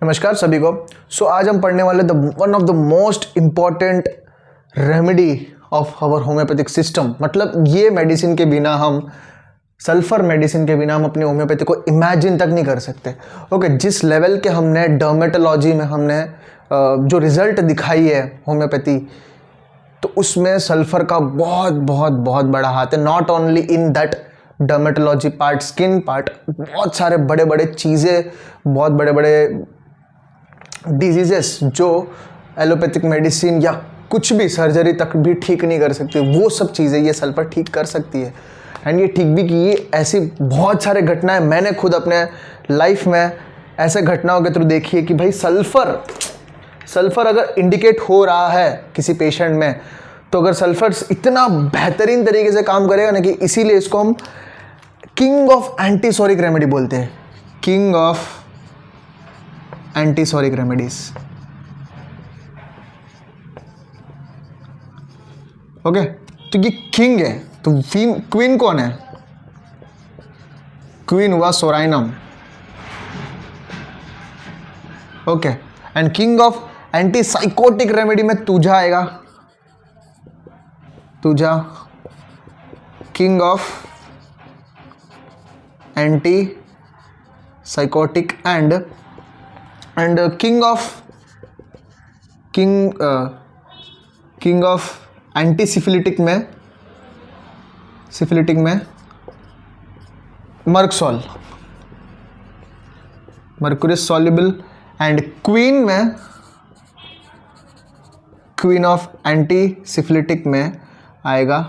नमस्कार सभी को। आज हम पढ़ने वाले one of the most important remedy of our homoeopathic system. मतलब ये मेडिसिन के बिना हम सल्फर मेडिसिन के बिना हम अपनी होम्योपैथी को इमेजिन तक नहीं कर सकते। ओके, जिस लेवल के हमने डर्मेटोलॉजी में हमने जो रिजल्ट दिखाई है होम्योपैथी, तो उसमें सल्फर का बहुत बड़ा हाथ है। Not only in that dermatology part, skin part, बहुत सारे बड़े बड़े चीज़ें, बहुत बड़े बड़े डिजीजेस जो एलोपैथिक मेडिसिन या कुछ भी सर्जरी तक भी ठीक नहीं कर सकती, वो सब चीज़ें ये सल्फर ठीक कर सकती है। एंड ये ठीक भी की। ऐसी बहुत सारे घटनाएं मैंने खुद अपने लाइफ में ऐसे घटनाओं के थ्रू देखी है कि भाई सल्फर अगर इंडिकेट हो रहा है किसी पेशेंट में, तो अगर सल्फर इतना बेहतरीन तरीके से काम करेगा ना कि इसीलिए इसको हम किंग ऑफ एंटीसोरिक रेमेडी बोलते हैं। King of antipsoric remedies. Okay, तो ये किंग है, तो क्वीन कौन है? क्वीन हुआ psorinum. Okay, and king of antipsychotic remedy में तुझा आएगा। तुझा king of anti psychotic and king of anti syphilitic में मर्कसोल, मर्कुरिस सॉल्युबल। एंड क्वीन में, क्वीन ऑफ एंटी सिफिलिटिक में आएगा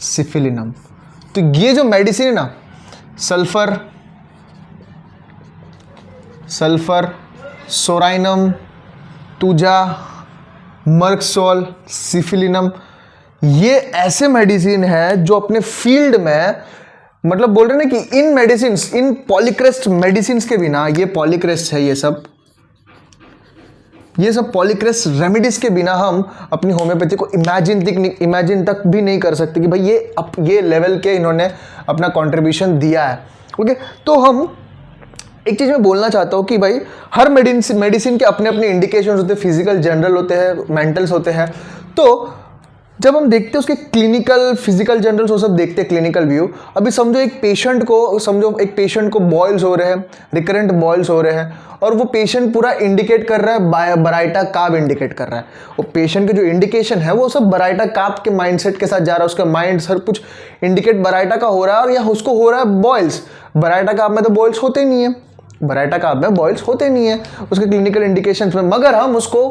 सिफिलिनम। तो ये जो मेडिसिन है ना, सल्फर, सोराइनम, तुझा, मर्कसोल, सिफिलिनम, ये ऐसे मेडिसिन है जो अपने फील्ड में, मतलब बोल रहे हैं ना कि इन मेडिसिन, इन पॉलीक्रेस्ट मेडिसिन के बिना, ये पॉलीक्रेस्ट है, ये सब पॉलीक्रेस्ट रेमेडीज के बिना हम अपनी होम्योपैथी को इमेजिन तक भी नहीं कर सकते कि भाई ये लेवल के इन्होंने अपना कंट्रीब्यूशन दिया है। ओके, तो हम एक चीज़ मैं बोलना चाहता हूँ कि भाई हर मेडिसिन के अपने अपने इंडिकेशंस होते हैं, फिजिकल, जनरल होते हैं, मेंटल्स होते हैं। तो जब हम देखते हैं उसके क्लिनिकल, फिजिकल, जनरल्स, वो सब देखते हैं, क्लिनिकल व्यू। अभी समझो एक पेशेंट को बॉयल्स हो रहे हैं, रिकरेंट बॉयल्स हो रहे हैं, और वो पेशेंट पूरा इंडिकेट कर रहा है, बराइटा काब इंडिकेट कर रहा है। वो पेशेंट के जो इंडिकेशन है वो सब बराइटा काब के माइंडसेट के साथ जा रहा है, उसका माइंड सर कुछ इंडिकेट बराइटा का हो रहा है, और या उसको हो रहा है बॉयल्स। बराइटा काब में तो बॉयल्स होते नहीं है, बराइटा काब में बॉयल्स होते नहीं है उसके क्लिनिकल इंडिकेशंस में। मगर हम उसको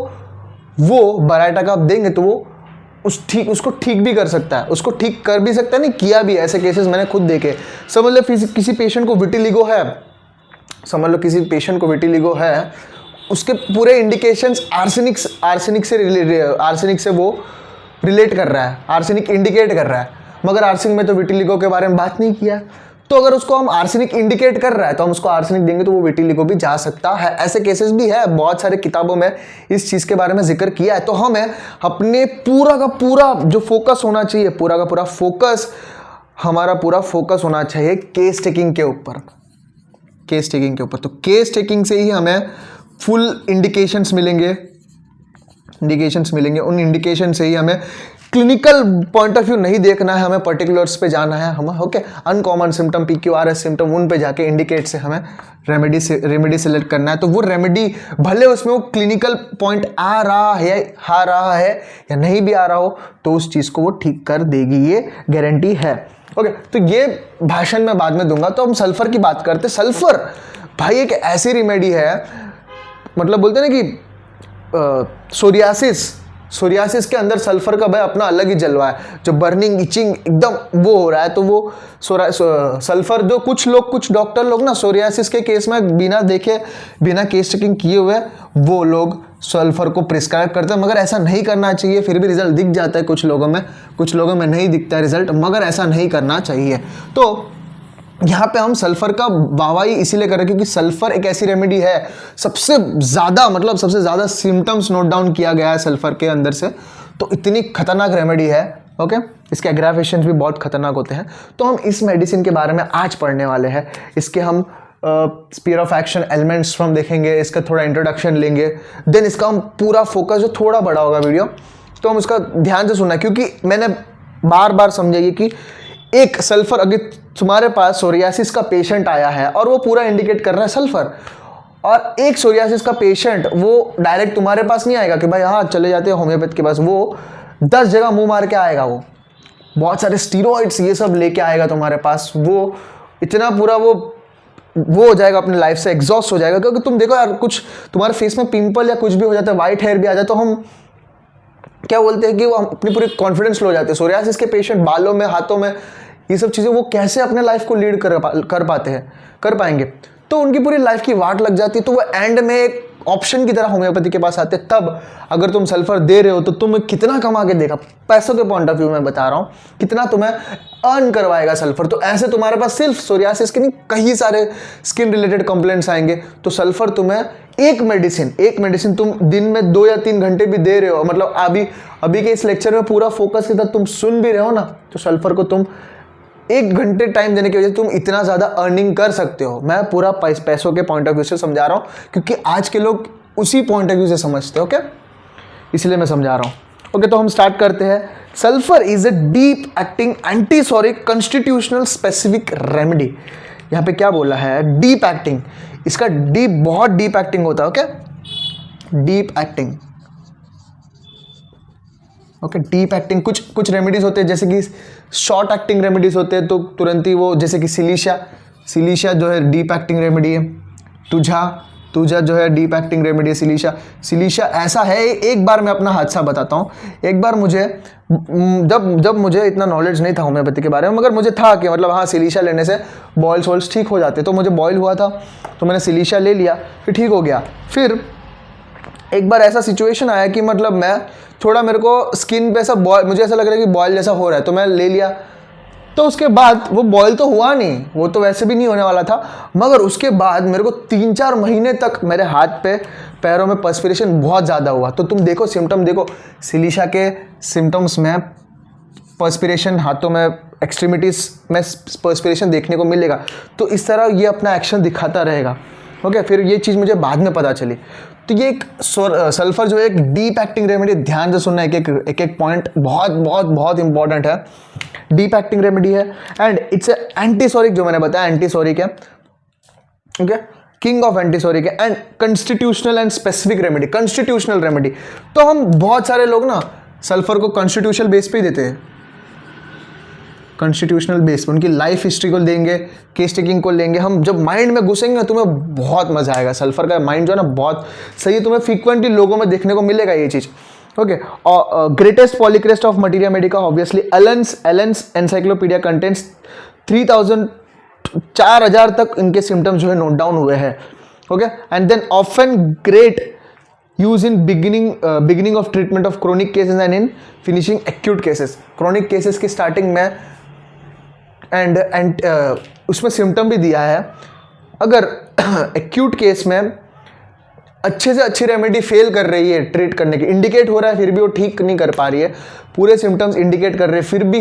वो बराइटा काब देंगे तो वो उसको ठीक भी कर सकता है, उसको ठीक कर भी सकता है, नहीं किया भी। ऐसे केसेस मैंने खुद देखे। समझ लो किसी पेशेंट को विटिलिगो है, उसके पूरे इंडिकेशंस आर्सेनिक से वो रिलेट कर रहा है, आर्सेनिक इंडिकेट कर रहा है, मगर आर्सेनिक में तो विटिलिगो के बारे में बात नहीं किया। तो अगर उसको हम आर्सेनिक इंडिकेट कर रहा है तो हम उसको आर्सेनिक देंगे तो वो विटिलिगो भी जा सकता है। ऐसे केसेस भी है, बहुत सारे किताबों में इस चीज़ के बारे में जिक्र किया है। तो हमें अपने पूरा का पूरा जो फोकस होना चाहिए, हमारा पूरा फोकस होना चाहिए केस टेकिंग के ऊपर। तो केस टेकिंग से ही हमें फुल इंडिकेशंस मिलेंगे। उन इंडिकेशन से ही हमें क्लिनिकल पॉइंट ऑफ व्यू नहीं देखना है, हमें पर्टिकुलर्स पे जाना है। हम okay, uncommon symptom, PQRS symptom, उन पे जाके इंडिकेट से हमें रेमेडी सेलेक्ट करना है। तो वो रेमेडी भले उसमें वो क्लिनिकल पॉइंट आ रहा है या नहीं भी आ रहा हो, तो उस चीज़ को वो ठीक कर देगी, ये गारंटी है। ओके, तो ये भाषण मैं बाद में दूंगा। तो हम सल्फर की बात करते। सल्फर भाई एक ऐसी रेमेडी है, मतलब बोलते हैं ना कि सोरियासिस के अंदर सल्फर का भाई अपना अलग ही जलवा है। जो बर्निंग, इचिंग एकदम वो हो रहा है, तो वो सल्फर जो कुछ डॉक्टर लोग ना सोरियासिस के केस में बिना केस चेकिंग किए हुए वो लोग सल्फर को प्रिस्क्राइब करते हैं। मगर ऐसा नहीं करना चाहिए। फिर भी रिजल्ट दिख जाता है कुछ लोगों में नहीं दिखता है रिजल्ट, मगर ऐसा नहीं करना चाहिए। तो यहाँ पे हम सल्फर का वाहवाही इसीलिए कर रहे हैं क्योंकि सल्फर एक ऐसी रेमेडी है, सबसे ज़्यादा सिम्टम्स नोट डाउन किया गया है सल्फर के अंदर से। तो इतनी खतरनाक रेमेडी है। ओके, इसके एग्रावेशंस भी बहुत खतरनाक होते हैं। तो हम इस मेडिसिन के बारे में आज पढ़ने वाले हैं। इसके हम sphere of action, elements from देखेंगे, इसका थोड़ा इंट्रोडक्शन लेंगे, देन इसका हम पूरा फोकस जो थोड़ा बड़ा होगा वीडियो, तो हम उसका ध्यान से सुनना, क्योंकि मैंने बार बार समझाइए कि एक सल्फर, अगर तुम्हारे पास सोरियासिस का पेशेंट आया है और वो पूरा इंडिकेट कर रहा है सल्फर, और एक सोरियासिस का पेशेंट वो डायरेक्ट तुम्हारे पास नहीं आएगा कि भाई हाँ चले जाते हैं होम्योपैथ के पास, वो 10 जगह मुंह मार के आएगा, वो बहुत सारे स्टीरॉइड्स ये सब लेके आएगा तुम्हारे पास, वो इतना पूरा वो हो जाएगा, अपने लाइफ से एग्जॉस्ट हो जाएगा। क्योंकि तुम देखो यार, कुछ तुम्हारे फेस में पिंपल या कुछ भी हो जाता है, वाइट हेयर भी आ जाए, तो हम क्या बोलते हैं कि वो अपनी पूरी कॉन्फिडेंस लो हो जाते हैं। सोरियासिस के पेशेंट बालों में, हाथों में, ये सब चीज़ें वो कैसे अपने लाइफ को लीड कर पाएंगे, तो उनकी पूरी लाइफ की वाट लग जाती है। तो वो एंड में एक ऑप्शन की तरह होम्योपैथी के पास आते हैं। तब अगर तुम सल्फर दे रहे हो तो तुम कितना कमा के देगा, पैसों के पॉइंट ऑफ व्यू में बता रहा हूँ, कितना तुम्हें अर्न करवाएगा सल्फर। तो ऐसे तुम्हारे पास सिर्फ सोरियासिस के नहीं, कई सारे स्किन रिलेटेड कंप्लेंट्स आएंगे। तो सल्फर तुम्हें एक मेडिसिन तुम दिन में 2 या 3 घंटे भी दे रहे हो, मतलब अभी के इस लेक्चर में पूरा फोकस के साथ तुम सुन भी रहे हो ना, तो सल्फर को तुम 1 घंटे टाइम देने की वजह से तुम इतना ज़्यादा अर्निंग कर सकते हो। मैं पूरा पैसों के पॉइंट ऑफ व्यू से समझा रहा हूँ, क्योंकि आज के लोग उसी पॉइंट ऑफ व्यू से समझते हैं, ओके, इसलिए मैं समझा रहा हूँ। ओके, तो हम स्टार्ट करते हैं। Sulphur is a deep acting antipsoric constitutional specific remedy. यहाँ पे क्या बोला है, डीप एक्टिंग, इसका बहुत डीप एक्टिंग होता है, okay, deep acting, okay, deep acting. कुछ रेमेडीज होते हैं जैसे कि शॉर्ट एक्टिंग रेमेडीज होते हैं, तो तुरंत ही वो, जैसे कि सिलीशिया जो है डीप एक्टिंग रेमेडी है। तुझा जो है डीप एक्टिंग रेमेडी है। सिलीशिया ऐसा है, एक बार मैं अपना हादसा बताता हूँ। एक बार मुझे, जब मुझे इतना नॉलेज नहीं था होम्योपैथी के बारे में, मगर मुझे था कि मतलब हाँ, सिलीशिया लेने से बॉयल्स वॉल्स ठीक हो जाते। तो मुझे बॉयल हुआ था, तो मैंने सिलीशिया ले लिया, फिर ठीक हो गया। फिर एक बार ऐसा सिचुएशन आया कि मतलब मैं थोड़ा, मेरे को स्किन पे ऐसा मुझे ऐसा लग रहा है कि बॉयल जैसा हो रहा है, तो मैं ले लिया। तो उसके बाद वो बॉयल तो हुआ नहीं, वो तो वैसे भी नहीं होने वाला था, मगर उसके बाद मेरे को 3-4 महीने तक मेरे हाथ पे, पैरों में पर्सपिरेशन बहुत ज़्यादा हुआ। तो तुम देखो सिम्टम देखो, सिलीशिया के सिम्टम्स में पर्सपिरेशन, हाथों में, एक्सट्रीमिटीज़ में पर्सपिरेशन देखने को मिलेगा। तो इस तरह ये अपना एक्शन दिखाता रहेगा, ओके। फिर ये चीज़ मुझे बाद में पता चली। तो ये एक सल्फर जो है एक डीप एक्टिंग रेमेडी, ध्यान से सुनना, एक पॉइंट बहुत इंपॉर्टेंट है। डीप एक्टिंग रेमेडी है एंड इट्स ए एंटीसोरिक, जो मैंने बताया एंटीसोरिक है, ओके, किंग ऑफ एंटीसोरिक है, and constitutional and specific remedy, constitutional remedy. तो हम बहुत सारे लोग ना सल्फर को कॉन्स्टिट्यूशनल बेस पे ही देते हैं, कॉन्स्टिट्यूशनल बेस पे उनकी लाइफ हिस्ट्री को लेंगे, केस टेकिंग को लेंगे। हम जब माइंड में घुसेंगे ना, तुम्हें बहुत मजा आएगा। सल्फर का माइंड जो है ना बहुत सही है, तुम्हें फ्रीक्वेंटली लोगों में देखने को मिलेगा ये चीज़, ओके। और greatest polycrest of materia Medica obviously एलेंस encyclopedia contents 4,000 तक इनके सिम्टम्स जो है नोट डाउन हुए हैं, okay. And then often great use in beginning of treatment of chronic cases and in finishing acute cases. Chronic cases की starting में and उसमें symptom भी दिया है। अगर एक्यूट केस में अच्छे से अच्छी रेमेडी फेल कर रही है ट्रीट करने की, इंडिकेट हो रहा है फिर भी वो ठीक नहीं कर पा रही है, पूरे सिम्टम्स इंडिकेट कर रहे हैं फिर भी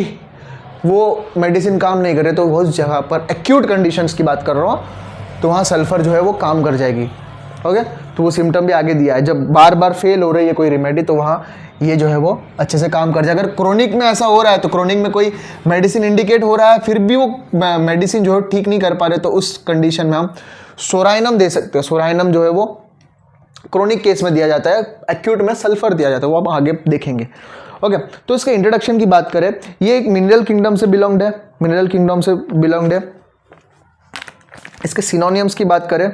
वो मेडिसिन काम नहीं कर रहे, तो उस जगह पर एक्यूट कंडीशंस की बात कर रहा हूँ, तो वहाँ सल्फर जो है वो काम कर जाएगी, ओके। तो वो सिम्टम भी आगे दिया है, जब बार बार फेल हो रही है कोई रेमेडी, तो वहाँ ये जो है वो अच्छे से काम कर जाए। अगर क्रोनिक में ऐसा हो रहा है, तो क्रोनिक में कोई मेडिसिन इंडिकेट हो रहा है फिर भी वो मेडिसिन जो है ठीक नहीं कर पा रहे, तो उस कंडीशन में हम सोराइनम दे सकते हैं। सोराइनम जो है वो क्रोनिक केस में दिया जाता है, एक्यूट में सल्फर दिया जाता है, वो आप आगे देखेंगे, ओके। तो इसके इंट्रोडक्शन की बात करें, ये एक मिनरल किंगडम से बिलोंग्ड है। इसके सिनोनियम्स की बात करें,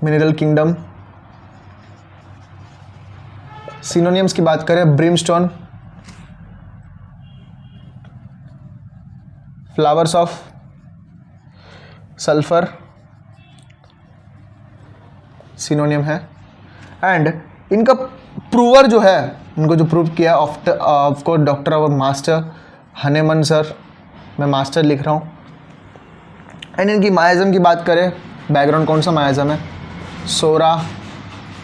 मिनरल किंगडम, सिनोनियम्स की बात करें, ब्रिमस्टोन, फ्लावर्स ऑफ सल्फर सिनोनियम है। एंड इनका प्रूवर जो है, इनको जो प्रूव किया ऑफ कोर्स डॉक्टर और मास्टर हनेमन सर, मैं मास्टर लिख रहा हूँ। एंड इनकी मायाज़म की बात करें, बैकग्राउंड कौन सा मायाज़म है, सोरा,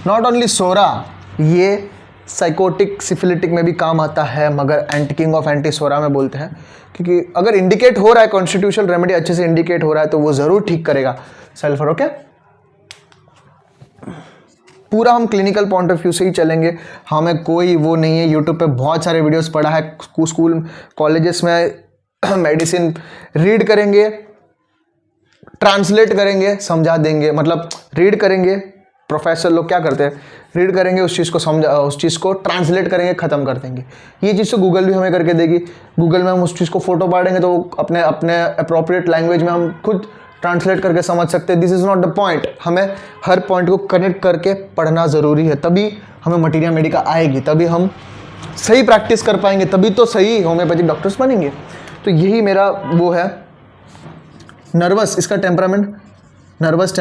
नॉट ओनली सोरा, ये साइकोटिक सिफिलिटिक में भी काम आता है, मगर किंग ऑफ एंटीसोरा में बोलते हैं, क्योंकि अगर इंडिकेट हो रहा है, कॉन्स्टिट्यूशनल रेमेडी अच्छे से इंडिकेट हो रहा है तो वो ज़रूर ठीक करेगा सल्फर। ओके, पूरा हम क्लिनिकल पॉइंट ऑफ व्यू से ही चलेंगे, हमें कोई वो नहीं है। यूट्यूब पे बहुत सारे वीडियोस पढ़ा है, स्कूल कॉलेजेस में मेडिसिन रीड करेंगे, ट्रांसलेट करेंगे, समझा देंगे, मतलब रीड करेंगे, प्रोफेसर लोग क्या करते हैं, रीड करेंगे, उस चीज़ को समझा, उस चीज़ को ट्रांसलेट करेंगे, ख़त्म कर देंगे। ये चीज़ तो गूगल भी हमें करके देगी। गूगल में हम उस चीज़ को फोटो पाड़ेंगे तो अपने अपने अप्रोप्रिएट लैंग्वेज में हम खुद ट्रांसलेट करके समझ सकते हैं। This is not the point, हमें हर पॉइंट को कनेक्ट करके पढ़ना ज़रूरी है, तभी हमें मटीरिया मेडिका आएगी, तभी हम सही प्रैक्टिस कर पाएंगे, तभी तो सही होम्योपैथिक डॉक्टर्स बनेंगे। तो यही मेरा वो है। नर्वस, इसका टेम्परामेंट, नर्वस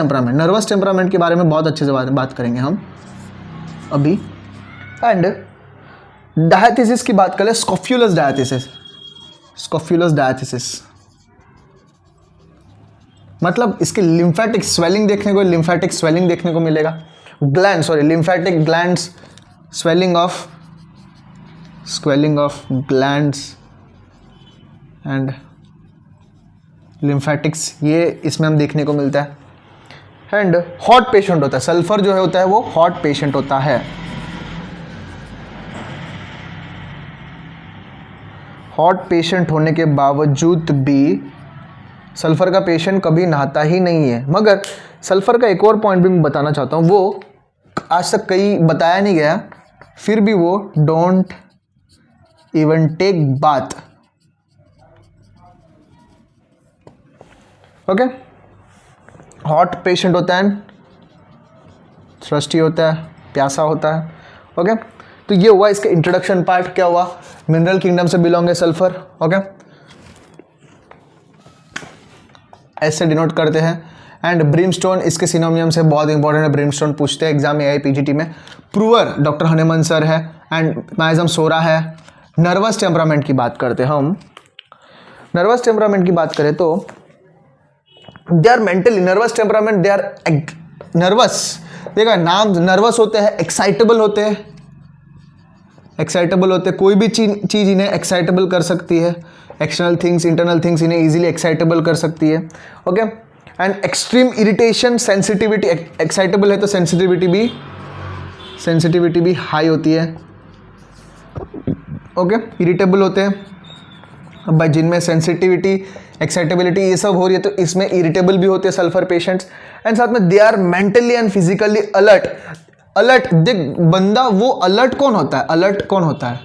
टेम्परामेंट के बारे में बहुत अच्छे से बात करेंगे हम अभी। एंड डायथिसिस की बात करें, स्कोफ्यूलस डायथिसिस मतलब इसके लिम्फेटिक स्वेलिंग देखने को मिलेगा। Lymphatic glands, swelling of glands and lymphatics, ये इसमें हम देखने को मिलता है। एंड हॉट पेशेंट होता है, सल्फर जो है होता है वो हॉट पेशेंट होता है। हॉट पेशेंट होने के बावजूद भी सल्फर का पेशेंट कभी नहाता ही नहीं है। मगर सल्फर का एक और पॉइंट भी मैं बताना चाहता हूँ, वो आज तक कहीं बताया नहीं गया, फिर भी वो don't even take bath. Okay, hot patient होता है, थ्रस्टी होता है, प्यासा होता है। ओके, तो ये हुआ इसका इंट्रोडक्शन पार्ट। क्या हुआ, मिनरल किंगडम से बिलोंग है सल्फर। ओके, ऐसे डिनोट करते हैं। एंड ब्रिमस्टोन इसके सिनोनियम से बहुत इंपॉर्टेंट है, ब्रिमस्टोन पूछते हैं एग्जाम में, AIPGT में। प्रूवर डॉक्टर हनेमन सर है, एंड माइजम सोरा है। नर्वस टेम्परामेंट की बात करते हैं हम, नर्वस टेम्परामेंट की बात करें तो they are mentally, nervous temperament, they are nervous. देखा, नाम नर्वस होते हैं, एक्साइटेबल होते हैं, कोई भी चीज़ इन्हें एक्साइटेबल कर सकती है। एक्सटर्नल थिंग्स, इंटरनल थिंग्स इन्हें इजीली एक्साइटेबल कर सकती है। Okay, and extreme irritation, sensitivity, excitable है तो सेंसिटिविटी भी हाई होती है। ओके, इरिटेबल होते हैं, अब भाई जिनमें सेंसिटिविटी, एक्साइटेबिलिटी ये सब हो रही है तो इसमें इरिटेबल भी होते हैं सल्फर पेशेंट्स। एंड साथ में they are mentally and physically alert. देख बंदा वो अलर्ट कौन होता है,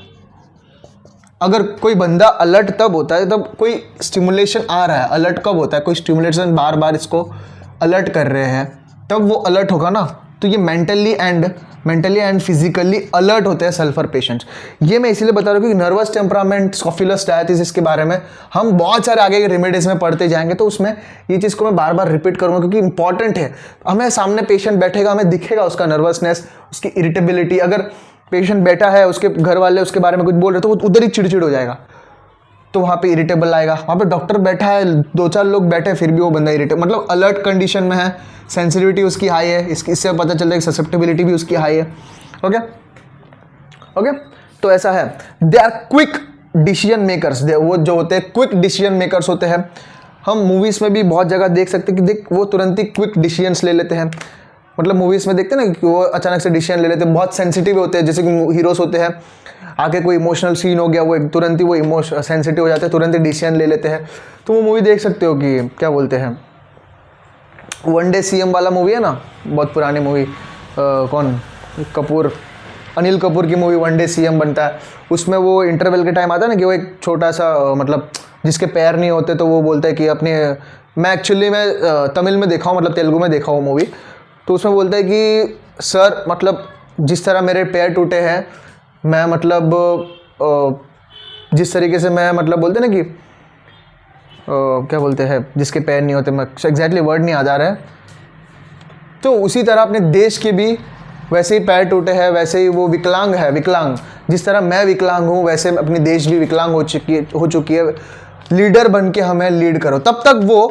अगर कोई बंदा अलर्ट तब होता है तब कोई स्टिमुलेशन आ रहा है। अलर्ट कब होता है, कोई स्टिमुलेशन बार बार इसको अलर्ट कर रहे हैं, तब वो अलर्ट होगा ना। तो ये मेंटली एंड फिजिकली अलर्ट होते हैं सल्फर पेशेंट्स। ये मैं इसीलिए बता रहा हूँ कि नर्वस टेम्परामेंट, स्कोफ्यूलस डायथिसिस के बारे में हम बहुत सारे आगे के रेमेडीज में पढ़ते जाएंगे, तो उसमें ये चीज़ को मैं बार बार रिपीट करूँगा क्योंकि इंपॉर्टेंट है। हमें सामने पेशेंट बैठेगा, हमें दिखेगा उसका नर्वसनेस, उसकी इरिटेबिलिटी। अगर पेशेंट बैठा है, उसके घर वाले उसके बारे में कुछ बोल रहे तो वो उधर ही चिड़चिड़ हो जाएगा, तो वहाँ पे इरिटेबल आएगा। वहाँ पे डॉक्टर बैठा है, 2-4 लोग बैठे फिर भी वो बंदा इरिटेबल, मतलब अलर्ट कंडीशन में है, सेंसिटिविटी उसकी हाई है, इससे पता चलता है कि ससेप्टिबिलिटी भी उसकी हाई है। ओके, तो ऐसा है। They are quick decision makers, वो जो होते हैं क्विक डिसीजन मेकर्स होते हैं। हम मूवीज़ में भी बहुत जगह देख सकते हैं कि देख वो तुरंत ही क्विक डिसीजंस ले लेते हैं। मतलब मूवीज़ में देखते हैं ना कि वो अचानक से डिसीजन ले लेते हैं, बहुत सेंसिटिव होते हैं। जैसे कि हीरोज़ होते हैं, आगे कोई इमोशनल सीन हो गया, वो तुरंत ही वो सेंसिटिव हो जाते हैं, तुरंत ही डिसीजन ले लेते हैं। तो वो मूवी देख सकते हो कि क्या बोलते हैं, वन डे CM वाला मूवी है ना, बहुत पुरानी मूवी, कौन, अनिल कपूर की मूवी वन डे CM बनता है। उसमें वो इंटरवल के टाइम आता है ना कि वो एक छोटा सा मतलब जिसके पैर नहीं होते, तो वो बोलता है कि अपने, मैं एक्चुअली मैं तमिल में देखा हूँ, मतलब तेलुगु में देखा हूँ मूवी, तो उसमें बोलता है कि सर मतलब जिस तरह मेरे पैर टूटे हैं, मैं मतलब जिस तरीके से मैं मतलब बोलते हैं ना कि क्या बोलते हैं जिसके पैर नहीं होते, मैं एग्जैक्टली वर्ड नहीं याद आ रहा है, तो उसी तरह अपने देश के भी वैसे ही पैर टूटे हैं, वैसे ही वो विकलांग, जिस तरह मैं विकलांग हूँ वैसे अपनी देश भी विकलांग हो चुकी है। लीडर बन के हमें लीड करो। तब तक वो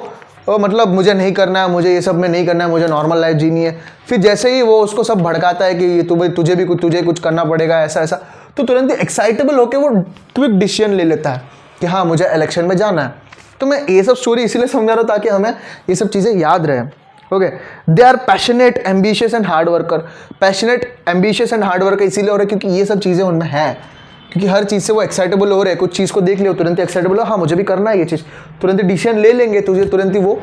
मतलब मुझे नहीं करना है, मुझे ये सब में नहीं करना है, मुझे नॉर्मल लाइफ जीनी है। फिर जैसे ही वो उसको सब भड़काता है कि तुझे कुछ करना पड़ेगा ऐसा ऐसा, तो तुरंत ही एक्साइटेबल होकर वो क्विक डिसीजन ले लेता है कि हाँ मुझे इलेक्शन में जाना है। तो मैं ये सब स्टोरी इसीलिए समझा रहा हूँ ताकि हमें ये सब चीज़ें याद रहे। Okay, they are passionate, ambitious and hard worker. Passionate, ambitious and hard worker इसीलिए हो रहा है क्योंकि ये सब चीज़ें उनमें है, क्योंकि हर चीज़ से वो एक्साइटेबल हो रहे हैं। कुछ चीज़ को देख लियो तुरंत एक्साइटेबल हो, हाँ मुझे भी करना है ये चीज़, तुरंत ही डिसीजन ले लेंगे, तुझे तुरंत ही वो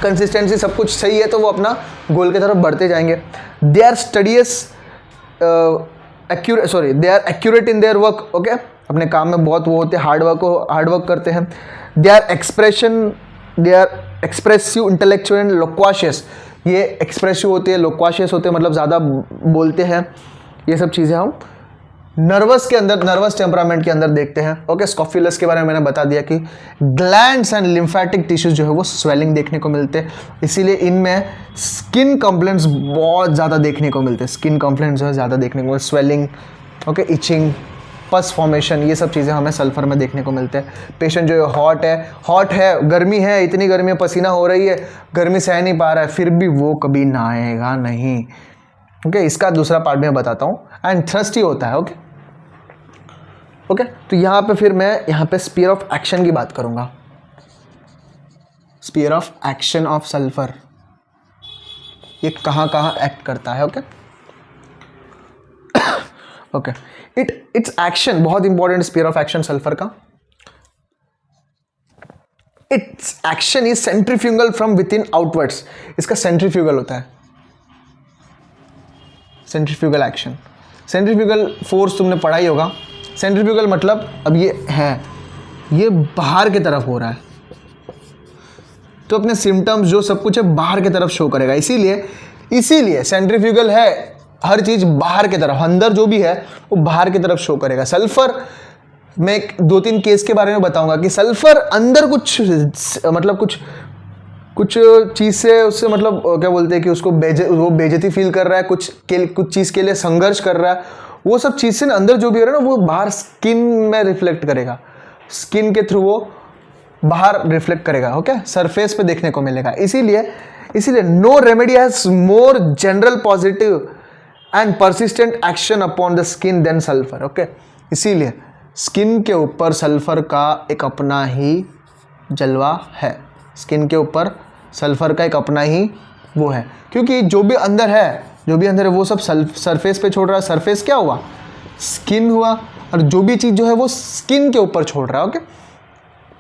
कंसिस्टेंसी सब कुछ सही है तो वो अपना गोल की तरफ बढ़ते जाएंगे। They are studies they are accurate in their work. Okay, अपने काम में बहुत वो होते हैं, हार्ड वर्क करते हैं। They are expressive, intellectual and loquacious. ये एक्सप्रेसिव होते हैं, लोक्वाशियस होते हैं, मतलब ज़्यादा बोलते हैं। ये सब चीज़ें हम नर्वस टेम्परामेंट के अंदर देखते हैं। ओके, स्कॉफुलस के बारे में मैंने बता दिया कि ग्लैंड्स एंड लिम्फेटिक टिश्यूज जो है वो स्वेलिंग देखने को मिलते हैं, इसीलिए इनमें स्किन कंप्लेंट्स बहुत ज़्यादा देखने को मिलते हैं। स्किन कंप्लेंट्स जो है ज़्यादा देखने को मिलते, swelling, okay, itching, pus formation, ये सब चीज़ें हमें सल्फर में देखने को मिलते हैं। पेशेंट जो है हॉट है, गर्मी है, इतनी गर्मी है, पसीना हो रही है, गर्मी सह नहीं पा रहा है, फिर भी वो कभी नहाएगा नहीं। ओके, इसका दूसरा पार्ट मैं बताता हूँ। एंड थ्रस्टी होता है। ओके, तो यहाँ पे फिर मैं यहाँ पे स्पीयर ऑफ एक्शन की बात करूँगा। Sphere of action of sulphur, ये कहाँ कहाँ एक्ट करता है। ओके, इट्स एक्शन बहुत important, sphere of action sulphur का। Its action is centrifugal from within outwards. इसका सेंट्रीफ्यूगल होता है, सेंट्रीफ्यूगल एक्शन। सेंट्रीफ्यूगल फोर्स तुमने पढ़ा ही होगा। सेंट्रीफ्यूगल मतलब अब ये बाहर की तरफ हो रहा है, तो अपने सिम्टम्स जो सब कुछ है बाहर की तरफ शो करेगा। इसीलिए सेंट्रीफ्यूगल है, हर चीज़ बाहर की तरफ, अंदर जो भी है वो बाहर की तरफ शो करेगा। सल्फर मैं 2-3 केस के बारे में बताऊंगा कि सल्फर अंदर कुछ चीज़ से उससे मतलब क्या बोलते हैं कि उसको वो बेइज्जती फील कर रहा है, कुछ चीज़ के लिए संघर्ष कर रहा है, वो सब चीज़ से ना अंदर जो भी हो रहा है ना वो बाहर स्किन में रिफ्लेक्ट करेगा, स्किन के थ्रू वो बाहर रिफ्लेक्ट करेगा। ओके, सरफेस पे देखने को मिलेगा। इसीलिए no remedy has more general positive and persistent action upon the skin than sulphur. Okay, इसीलिए स्किन के ऊपर सल्फर का एक अपना ही जलवा है, स्किन के ऊपर सल्फर का एक अपना ही वो है, क्योंकि जो भी अंदर है वो सब सरफेस पे छोड़ रहा है। सरफेस क्या हुआ, स्किन हुआ, और जो भी चीज़ जो है वो स्किन के ऊपर छोड़ रहा है। ओके,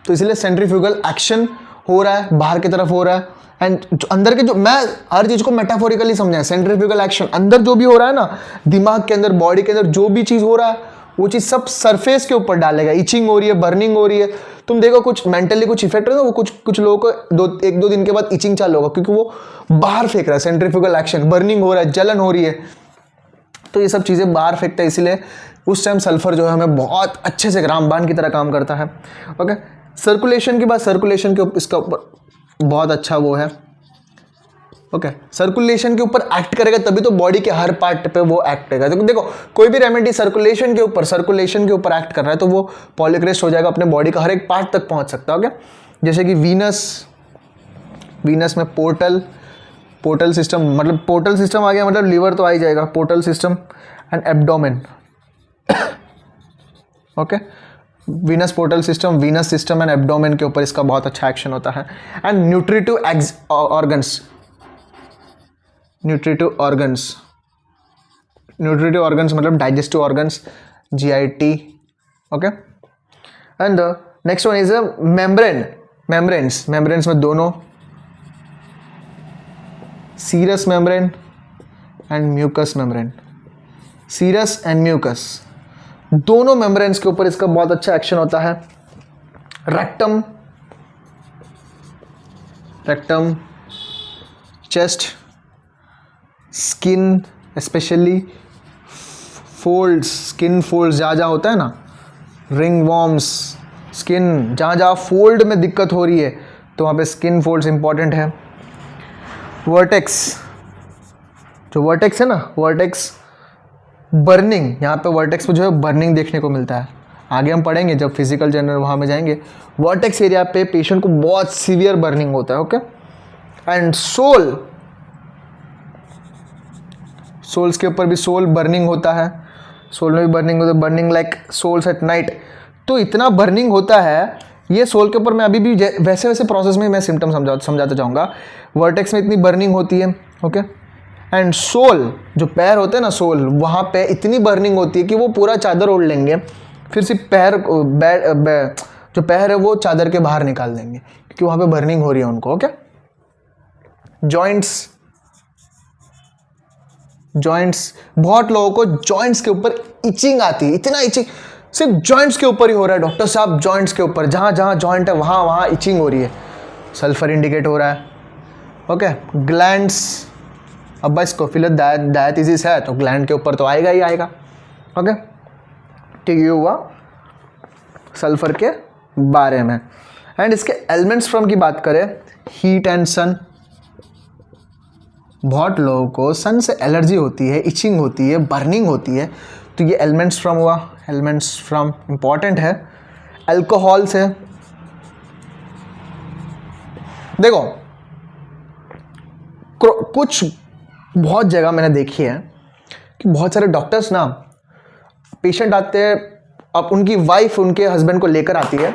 तो इसलिए सेंट्रीफ्यूगल एक्शन हो रहा है, बाहर की तरफ हो रहा है। एंड अंदर के जो, मैं हर चीज़ को मेटाफोरिकली समझा है। सेंट्रीफ्यूगल एक्शन अंदर जो भी हो रहा है ना, दिमाग के अंदर, बॉडी के अंदर जो भी चीज़ हो रहा है वो चीज़ सब सरफेस के ऊपर डालेगा। इचिंग हो रही है, बर्निंग हो रही है, तुम देखो कुछ मेंटली कुछ इफेक्ट है ना, वो कुछ लोगों को 1-2 दिन के बाद इचिंग चालू होगा, क्योंकि वो बाहर फेंक रहा है। सेंट्रीफ्यूगल एक्शन, बर्निंग हो रहा है, जलन हो रही है, तो ये सब चीज़ें बाहर फेंकता है। इसलिए उस टाइम सल्फर जो है हमें बहुत अच्छे से रामबाण की तरह काम करता है। ओके, सर्कुलेशन की बात, सर्कुलेशन के ऊपर इसका ऊपर बहुत अच्छा वो है। ओके, सर्कुलेशन के ऊपर एक्ट करेगा तभी तो बॉडी के हर पार्ट पे वो एक्ट करेगा। देखो कोई भी रेमेडी सर्कुलेशन के ऊपर एक्ट कर रहा है तो वो पॉलीक्रेस्ट हो जाएगा, अपने बॉडी का हर एक पार्ट तक पहुंच सकता है। ओके, जैसे कि वीनस में पोर्टल सिस्टम, मतलब पोर्टल सिस्टम आ गया, मतलब लीवर तो आ ही जाएगा, portal system and abdomen. Okay, venous portal system, venous system and abdomen के ऊपर इसका बहुत अच्छा एक्शन होता है। एंड न्यूट्रिटिव ऑर्गन्स मतलब digestive organs, GIT। Okay, and next one is a membranes में दोनों serous membrane and mucous membrane, serous and mucous दोनों मेम्ब्रेन्स के ऊपर इसका बहुत अच्छा एक्शन होता है। Rectum, chest, skin, specially folds, skin folds जहाँ होता है ना, रिंग वॉर्म्स, स्किन जहाँ फोल्ड में दिक्कत हो रही है तो वहाँ पे स्किन फोल्ड्स इंपॉर्टेंट है। वर्टेक्स, जो वर्टेक्स है ना, वर्टेक्स बर्निंग, यहाँ पे वर्टेक्स में जो है बर्निंग देखने को मिलता है। आगे हम पढ़ेंगे जब फिजिकल जनरल वहाँ में जाएंगे। वर्टेक्स एरिया पे पेशेंट को बहुत सीवियर बर्निंग होता है, ओके। एंड सोल्स के ऊपर भी सोल बर्निंग होता है, सोल में भी बर्निंग होता है, burning like soles at night. तो इतना बर्निंग होता है ये सोल के ऊपर। मैं अभी भी वैसे वैसे प्रोसेस में मैं सिम्टम समझाता जाऊँगा। वर्टेक्स में इतनी बर्निंग होती है, ओके। एंड सोल जो पैर होते हैं ना, सोल वहाँ पे इतनी बर्निंग होती है कि वो पूरा चादर ओढ़ लेंगे, फिर सिर्फ पैर जो पैर है वो चादर के बाहर निकाल देंगे क्योंकि वहाँ पे बर्निंग हो रही है उनको, ओके। जॉइंट्स बहुत लोगों को जॉइंट्स के ऊपर इचिंग आती है, इतना इचिंग सिर्फ जॉइंट्स के ऊपर ही हो रहा है डॉक्टर साहब, जॉइंट्स के ऊपर जहाँ जहाँ जॉइंट है वहाँ वहाँ इचिंग हो रही है, सल्फर इंडिकेट हो रहा है, ओके। ग्लैंड्स, अब बस कोफिलर डायथिसिस है तो ग्लैंड के ऊपर तो आएगा ही आएगा, ओके। ठीक, ये हुआ सल्फर के बारे में। एंड इसके एलिमेंट्स फ्रॉम की बात करें, हीट एंड सन। बहुत लोगों को सन से एलर्जी होती है, इचिंग होती है, बर्निंग होती है, तो ये एलिमेंट्स फ्रॉम हुआ। एलिमेंट्स फ्रॉम इंपॉर्टेंट है। अल्कोहल से देखो कुछ बहुत जगह मैंने देखी है कि बहुत सारे डॉक्टर्स ना, पेशेंट आते हैं, अब उनकी वाइफ उनके हस्बैंड को लेकर आती है,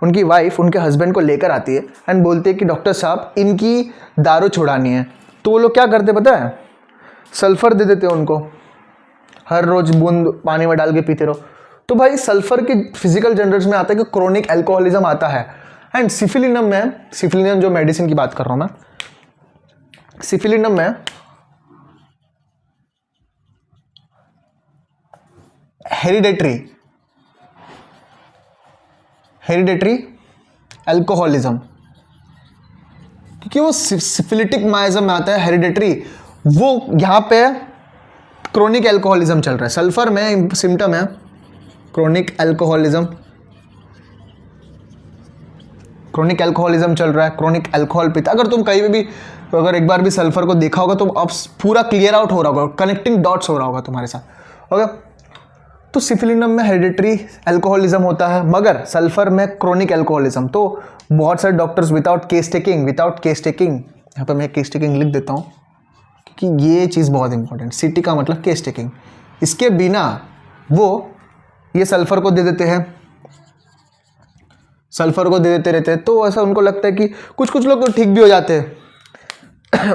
उनकी वाइफ उनके हस्बैंड को लेकर आती है एंड बोलती है कि डॉक्टर साहब इनकी दारू छुड़ानी है। तो वो लोग क्या करते पता है, सल्फर दे देते हैं उनको, हर रोज बूंद पानी में डाल के पीते रहो। तो भाई सल्फर के फिजिकल जनरल्स में आता है कि क्रोनिक एल्कोहलिज्म आता है। एंड सिफिलिनम जो मेडिसिन की बात कर रहा हूं मैं, सिफिलिनम में हेरिडेटरी एल्कोहलिज्म, क्योंकि वो सिफिलिटिक माइजम में आता है हेरिडेटरी, वो यहाँ पे क्रोनिक एल्कोहलिज्म चल रहा है। सल्फर में सिम्टम है क्रोनिक एल्कोहलिज्म चल रहा है, क्रोनिक एल्कोहल पीता। अगर तुम कहीं भी अगर एक बार भी सल्फर को देखा होगा तो अब पूरा क्लियर आउट हो रहा होगा, कनेक्टिंग डॉट्स हो रहा होगा तुम्हारे साथ, ओके। तो सिफिलिनम में हेरिडेटरी एल्कोहलिज्म होता है, मगर सल्फर में क्रोनिक एल्कोहलिज्म। तो बहुत सारे डॉक्टर्स विदाउट केस टेकिंग, यहाँ पे मैं केस टेकिंग लिख देता हूँ क्योंकि ये चीज़ बहुत इंपॉर्टेंट, सीटी का मतलब केस टेकिंग, इसके बिना वो ये सल्फर को दे देते हैं, सल्फर को दे देते रहते हैं। तो ऐसा उनको लगता है कि कुछ लोग तो ठीक भी हो जाते हैं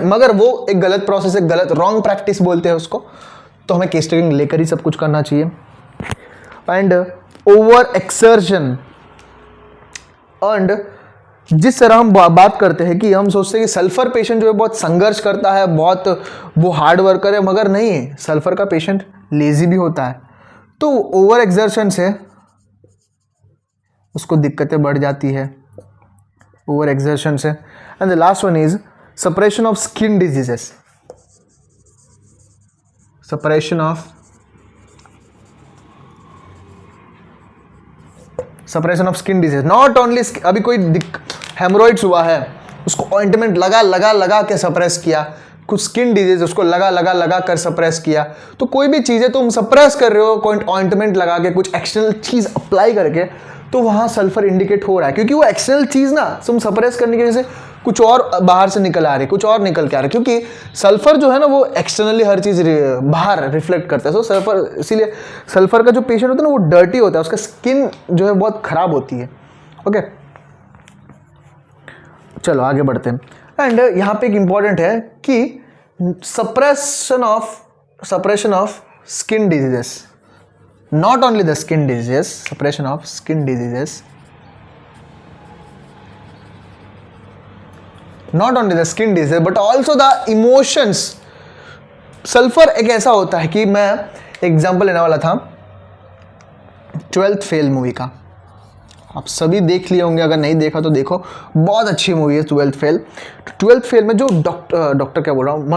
मगर वो एक गलत प्रोसेस है, गलत रॉन्ग प्रैक्टिस बोलते हैं उसको। तो हमें केस टेकिंग लेकर ही सब कुछ करना चाहिए। एंड ओवर एक्सर्शन, एंड जिस तरह हम बात करते हैं कि हम सोचते हैं कि सल्फर पेशेंट जो है बहुत संघर्ष करता है, बहुत वो हार्ड वर्कर है, मगर नहीं, सल्फर का पेशेंट लेजी भी होता है। तो ओवर एक्सर्शन से उसको दिक्कतें बढ़ जाती है, ओवर एक्सर्शन से। And the last one is suppression of skin diseases, suppression of skin disease. Not only अभी कोई हेमोरॉइड्स हुआ है, उसको ऑइंटमेंट लगा के सप्रेस किया, कुछ स्किन डिजीज उसको लगा कर सप्रेस किया। तो कोई भी चीज़ें तुम सप्रेस कर रहे हो, कोई ऑइंटमेंट लगा के, कुछ एक्सटर्नल चीज़ अप्लाई करके, तो वहाँ सल्फर इंडिकेट हो रहा है, क्योंकि वो एक्सटर्नल चीज़ ना तुम सप्रेस करने की वजह से कुछ और बाहर से निकल आ रही, कुछ और निकल के आ रही, क्योंकि सल्फर जो है ना वो एक्सटर्नली हर चीज़ बाहर रिफ्लेक्ट करता है। तो सल्फर, इसीलिए सल्फर का जो पेशेंट होता है ना वो डर्टी होता है, उसका स्किन जो है बहुत खराब होती है, ओके। चलो आगे बढ़ते हैं। एंड यहाँ पे एक इंपॉर्टेंट है कि suppression of skin diseases, not only the skin diseases, suppression of skin diseases, not only the skin disease but also the emotions। Sulphur एक ऐसा होता है कि मैं एग्जांपल लेने वाला था 12th फेल मूवी का, आप सभी देख लिए होंगे, अगर नहीं देखा तो देखो, बहुत अच्छी मूवी है 12th फेल। 12th फेल में जो डॉक्टर क्या बोल रहा हूँ,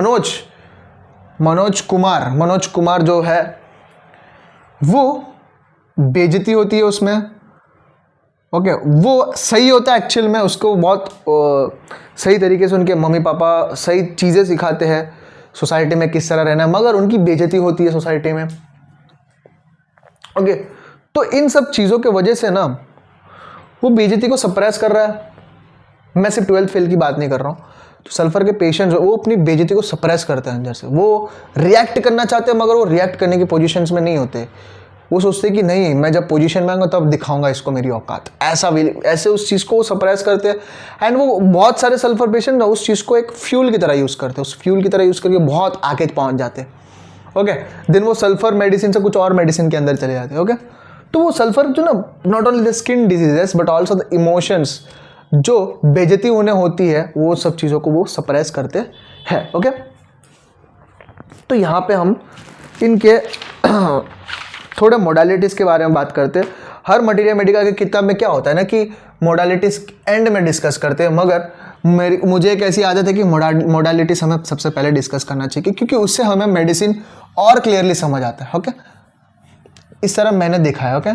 मनोज कुमार जो है वो बेइज्जती होती है उसमें, ओके। वो सही होता है एक्चुअल में, उसको बहुत सही तरीके से उनके मम्मी पापा सही चीज़ें सिखाते हैं सोसाइटी में किस तरह रहना है, मगर उनकी बेइज्जती होती है सोसाइटी में, ओके। तो इन सब चीज़ों के वजह से ना वो बेइज्जती को सप्रेस कर रहा है। मैं सिर्फ 12th फेल की बात नहीं कर रहा हूँ। तो सल्फर के पेशेंट्स वो अपनी बेइज्जती को सप्रेस करते हैं अंदर से। वो रिएक्ट करना चाहते हैं मगर वो रिएक्ट करने की पोजीशंस में नहीं होते। वो सोचते कि नहीं, मैं जब पोजीशन में आऊँगा तब दिखाऊंगा इसको मेरी औकात, ऐसे उस चीज़ को सप्रेस करते हैं। एंड वो बहुत सारे सल्फर पेशेंट ना उस चीज़ को एक फ्यूल की तरह यूज़ करते हैं, उस फ्यूल की तरह यूज़ करके बहुत आगे पहुँच जाते हैं। ओके, देन वो सल्फर मेडिसिन से कुछ और मेडिसिन के अंदर चले जाते हैं। ओके, तो वो सल्फर जो ना not only the skin diseases but also the emotions जो बेइज्जती उन्हें होती है वो सब चीज़ों को वो सप्रेस करते हैं। ओके, तो यहाँ पे हम इनके थोड़े मोडालिटीज़ के बारे में बात करते हैं। हर मटीरियल मेडिका की किताब में क्या होता है ना कि मोडालिटीज़ एंड में डिस्कस करते हैं, मगर मुझे एक ऐसी आदत है कि मोडालिटीज़ हमें सबसे पहले डिस्कस करना चाहिए क्योंकि उससे हमें मेडिसिन और क्लियरली समझ आता है। ओके, इस तरह मैंने देखा है। ओके,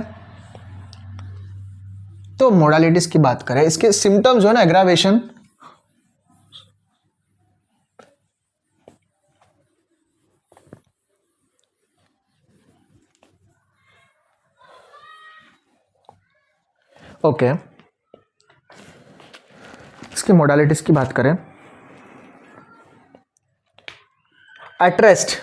तो मोडालिटीज़ की बात करें, इसके सिम्टम्स जो है ना एग्रावेशन, ओके, इसकी मोडालिटीज़ की बात करें, एट रेस्ट,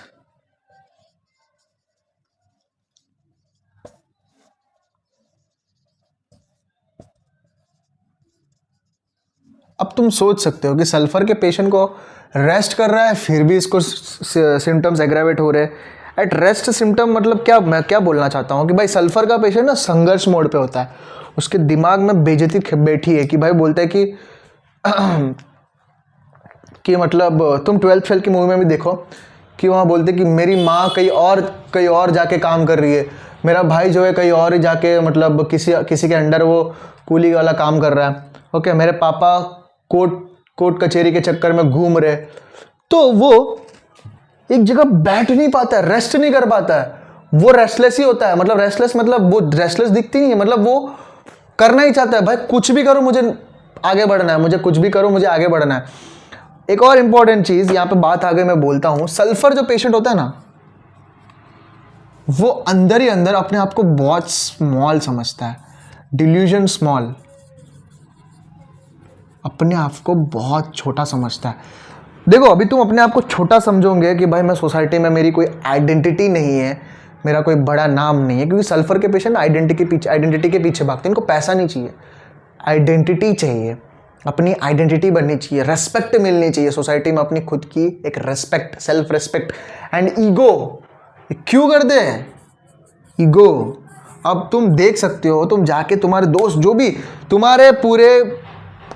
अब तुम सोच सकते हो कि सल्फर के पेशेंट को रेस्ट कर रहा है फिर भी इसको सिम्टम्स एग्रावेट हो रहे हैं। एट रेस्ट सिम्टम मतलब क्या, मैं क्या बोलना चाहता हूँ कि भाई सल्फर का पेशेंट ना संघर्ष मोड पे होता है, उसके दिमाग में बेइज्जती बैठी है कि भाई बोलते हैं कि मतलब तुम 12th फेल की मूवी में भी देखो कि वहाँ बोलते कि मेरी माँ कहीं और जाके काम कर रही है, मेरा भाई जो है कहीं और ही जाके मतलब किसी के अंडर वो कूली वाला काम कर रहा है। ओके, मेरे पापा कोर्ट कचहरी के चक्कर में घूम रहे, तो वो एक जगह बैठ नहीं पाता है, रेस्ट नहीं कर पाता है, वो रेस्टलेस ही होता है। मतलब रेस्टलेस मतलब वो रेस्टलेस दिखती नहीं है, मतलब वो करना ही चाहता है भाई कुछ भी करो मुझे आगे बढ़ना है, मुझे कुछ भी करो मुझे आगे बढ़ना है। एक और इंपॉर्टेंट चीज यहाँ पे बात आगे मैं बोलता हूँ, सल्फर जो पेशेंट होता है ना वो अंदर ही अंदर अपने आप को बहुत स्मॉल समझता है, डिल्यूजन स्मॉल, अपने आप को बहुत छोटा समझता है। देखो अभी तुम अपने आप को छोटा समझोगे कि भाई मैं सोसाइटी में मेरी कोई आइडेंटिटी नहीं है, मेरा कोई बड़ा नाम नहीं है, क्योंकि सल्फर के पेशेंट आइडेंटिटी के पीछे भागते हैं। इनको पैसा नहीं चाहिए, आइडेंटिटी चाहिए, अपनी आइडेंटिटी बननी चाहिए, रेस्पेक्ट मिलनी चाहिए सोसाइटी में, अपनी खुद की एक respect, self respect. And ego क्यों करते हैं ईगो? अब तुम देख सकते हो, तुम जाके तुम्हारे दोस्त जो भी तुम्हारे पूरे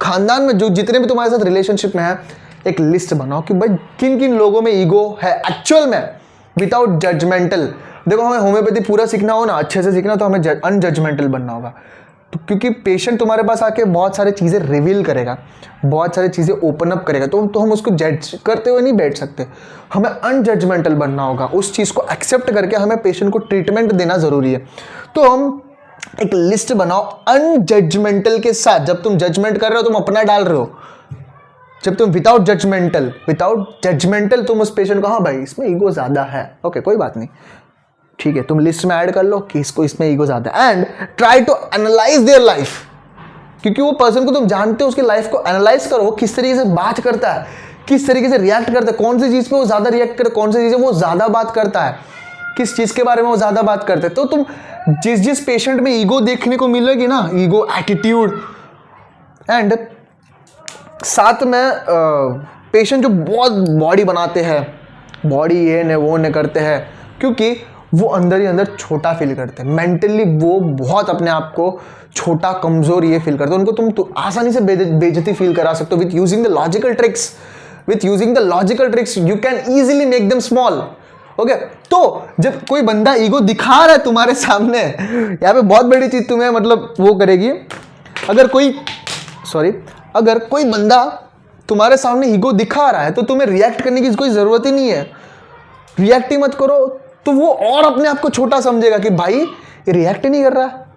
खानदान में जो जितने भी तुम्हारे साथ रिलेशनशिप में है, एक लिस्ट बनाओ कि भाई किन किन लोगों में ईगो है एक्चुअल में, विदाउट जजमेंटल। देखो हमें होम्योपैथी पूरा सीखना हो ना, अच्छे से सीखना, तो हमें अनजजमेंटल बनना होगा। तो क्योंकि पेशेंट तुम्हारे पास आके बहुत सारी चीज़ें रिवील करेगा, बहुत सारी चीज़ें ओपन अप करेगा, तो हम उसको जज करते हुए नहीं बैठ सकते, हमें अनजजमेंटल बनना होगा। उस चीज़ को एक्सेप्ट करके हमें पेशेंट को ट्रीटमेंट देना ज़रूरी है। तो हम एक लिस्ट बनाओ अनजजमेंटल के साथ। जब तुम जजमेंट कर रहे हो तुम अपना डाल रहे हो, जब तुम विदाउट जजमेंटल तुम उस पेशेंट को, हाँ भाई इसमें ईगो ज़्यादा है, ओके कोई बात नहीं, ठीक है, तुम लिस्ट में ऐड कर लो कि इसमें ईगो ज़्यादा है, and try to analyse their life. क्योंकि वो पर्सन को तुम जानते हो, उसकी लाइफ को एनालाइज करो, वो किस तरीके से बात करता है, किस तरीके से रिएक्ट करता है, कौन सी चीज़ पे वो ज़्यादा रिएक्ट करता है, कौन सी चीज़ें वो ज़्यादा बात करता है, किस चीज़ के बारे में वो ज़्यादा बात करते हैं। तो तुम जिस पेशेंट में ईगो देखने को मिलेगी ना, ईगो, एटीट्यूड, एंड साथ में पेशेंट जो बहुत बॉडी बनाते हैं, बॉडी ये ने वो ने करते हैं, क्योंकि वो अंदर ही अंदर छोटा फील करते हैं, मेंटली वो बहुत अपने आप को छोटा कमज़ोर ये फील करते हैं। उनको तुम तो आसानी से बेइज्जती फील करा सकते हो with using the logical tricks you can easily make them small. Okay, तो जब कोई बंदा ईगो दिखा रहा है तुम्हारे सामने, यहाँ पे बहुत बड़ी चीज़ तुम्हें मतलब वो करेगी, अगर कोई बंदा तुम्हारे सामने ईगो दिखा रहा है तो तुम्हें रिएक्ट करने की कोई ज़रूरत ही नहीं है, रिएक्ट ही मत करो, तो वो और अपने आप को छोटा समझेगा कि भाई ये रिएक्ट ही नहीं कर रहा है।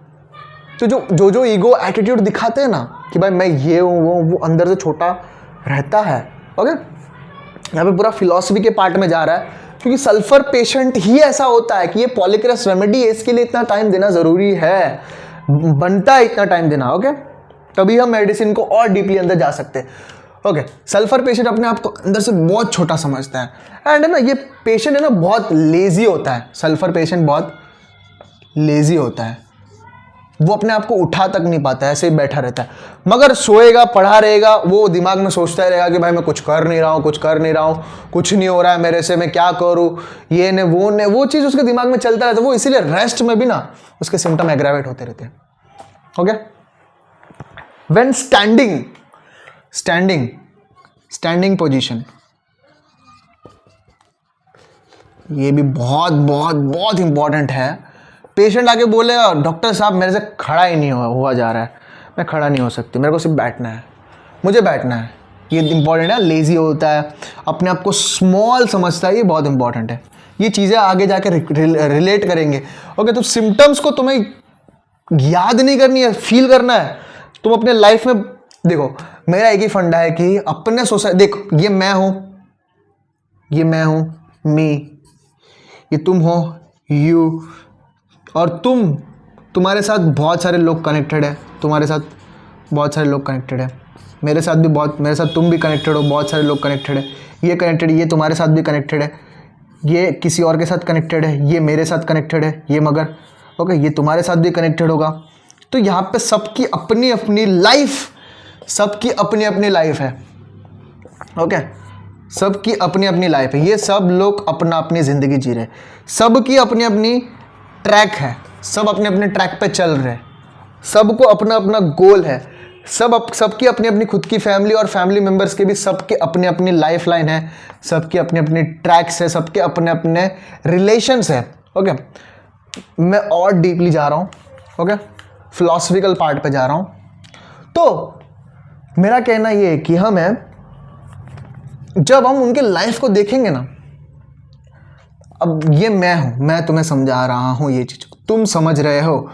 तो जो ईगो एटीट्यूड दिखाते हैं ना कि भाई मैं ये हूँ वो अंदर से छोटा रहता है। ओके, यहाँ पे पूरा फिलॉसफी के पार्ट में जा रहा है, क्योंकि सल्फर पेशेंट ही ऐसा होता है कि ये पॉलीक्रेस रेमेडी है, इसके लिए इतना टाइम देना ज़रूरी है, बनता है इतना टाइम देना। ओके, तभी हम मेडिसिन को और डीपली अंदर जा सकते हैं। ओके, सल्फर पेशेंट अपने आप को अंदर से बहुत छोटा समझता है, एंड है ना ये पेशेंट है ना बहुत लेजी होता है। सल्फर पेशेंट बहुत लेजी होता है, वो अपने आप को उठा तक नहीं पाता है, ऐसे ही बैठा रहता है। मगर सोएगा, पढ़ा रहेगा, वो दिमाग में सोचता ही रहेगा कि भाई मैं कुछ कर नहीं रहा हूँ, कुछ नहीं हो रहा है मेरे से, मैं क्या करूँ, ये ने वो चीज़ उसके दिमाग में चलता रहता है। वो इसीलिए रेस्ट में भी ना उसके सिम्टम एग्रावेट होते रहते हैं। ओके, व्हेन स्टैंडिंग पोजीशन, ये भी बहुत बहुत बहुत इंपॉर्टेंट है। पेशेंट आके बोले डॉक्टर साहब मेरे से खड़ा ही नहीं हुआ जा रहा है, मैं खड़ा नहीं हो सकती, मेरे को सिर्फ बैठना है, मुझे बैठना है। ये इंपॉर्टेंट है। लेज़ी होता है, अपने आप को स्मॉल समझता है, ये बहुत इंपॉर्टेंट है। ये चीज़ें आगे जाके रिलेट करेंगे। ओके, तो सिम्टम्स को तुम्हें याद नहीं करनी है, फील करना है। तुम अपने लाइफ में देखो, मेरा एक ही फंडा है कि अपने सोसाइटी, देखो ये मैं हूँ मी, ये तुम हो यू, और तुम्हारे साथ बहुत सारे लोग कनेक्टेड है, तुम्हारे साथ बहुत सारे लोग कनेक्टेड है, मेरे साथ तुम भी कनेक्टेड हो, बहुत सारे लोग कनेक्टेड है, ये कनेक्टेड, ये तुम्हारे साथ भी कनेक्टेड है, ये किसी और के साथ कनेक्टेड है, ये मेरे साथ कनेक्टेड है, ये मगर ओके ये तुम्हारे साथ भी कनेक्टेड होगा। तो यहाँ पे सबकी अपनी अपनी लाइफ है। ओके, सबकी अपनी अपनी लाइफ है, ये सब लोग अपनी ज़िंदगी जी रहे, सबकी अपनी अपनी ट्रैक है, सब अपने अपने ट्रैक पे चल रहे हैं, सबको अपना अपना गोल है, सबकी अपनी अपनी खुद की फैमिली और फैमिली मेम्बर्स के भी सबके अपनी अपनी लाइफ लाइन है, सबकी अपनी अपनी ट्रैक्स है, सबके अपने अपने रिलेशंस है। ओके, मैं और डीपली जा रहा हूँ, ओके फिलॉसफिकल पार्ट पे जा रहा हूँ। तो मेरा कहना ये है कि जब हम उनके लाइफ को देखेंगे ना, अब ये मैं तुम्हें समझा रहा हूँ, ये चीज़ तुम समझ रहे हो,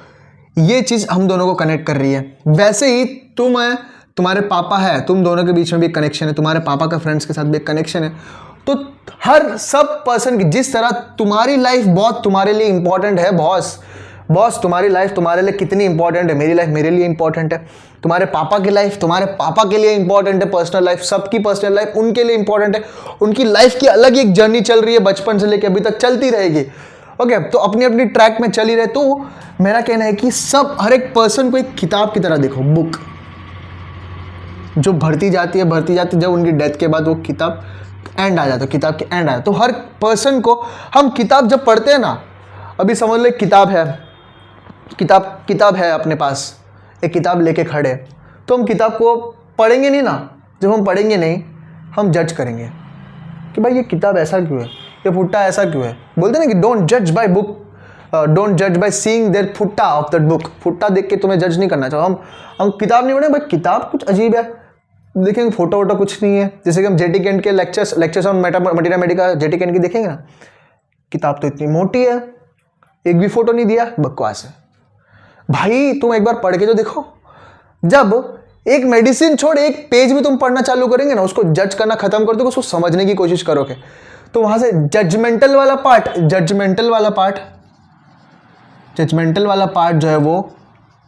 ये चीज़ हम दोनों को कनेक्ट कर रही है। वैसे ही तुम्हारे पापा है, तुम दोनों के बीच में भी कनेक्शन है, तुम्हारे पापा का फ्रेंड्स के साथ भी कनेक्शन है। तो हर सब पर्सन की, जिस तरह तुम्हारी लाइफ बहुत तुम्हारे लिए इंपॉर्टेंट है, बॉस तुम्हारी लाइफ तुम्हारे लिए कितनी इंपॉर्टेंट है, मेरी लाइफ मेरे लिए इंपॉर्टेंट है, तुम्हारे पापा की लाइफ तुम्हारे पापा के लिए इंपॉर्टेंट है, पर्सनल लाइफ सबकी पर्सनल लाइफ उनके लिए इंपॉर्टेंट है, उनकी लाइफ की अलग एक जर्नी चल रही है, बचपन से लेकर अभी तक चलती रहेगी। ओके, तो अपनी अपनी ट्रैक में चली रहे। तो मेरा कहना है कि हर एक पर्सन को एक किताब की तरह देखो, बुक जो भरती जाती है, जब उनकी डेथ के बाद वो किताब एंड आ जाता है, किताब के एंड आ जाता है। तो हर पर्सन को हम किताब जब पढ़ते हैं ना, अभी समझ लो किताब है अपने पास, एक किताब लेके खड़े, तो हम किताब को पढ़ेंगे नहीं ना। जब हम पढ़ेंगे नहीं, हम जज करेंगे कि भाई ये किताब ऐसा क्यों है, ये फुट्टा ऐसा क्यों है। बोलते ना कि डोंट जज बाय बुक, डोंट जज बाय सीइंग देयर फुट्टा ऑफ दैट बुक। फुट्टा देख के तुम्हें जज नहीं करना चाहिए। हम किताब नहीं पढ़ेंगे, भाई किताब कुछ अजीब है, देखेंगे फोटो वोटो कुछ नहीं है। जैसे कि हम जेटी कैंट के lectures on materia medica JT Kent की देखेंगे ना, किताब तो इतनी मोटी है, एक भी फोटो नहीं दिया, बकवास है। भाई तुम एक बार पढ़ के तो देखो। जब एक मेडिसिन छोड़ एक पेज भी तुम पढ़ना चालू करेंगे ना, उसको जज करना खत्म कर दोगे, उसको समझने की कोशिश करोगे, तो वहां से जजमेंटल वाला पार्ट जो है वो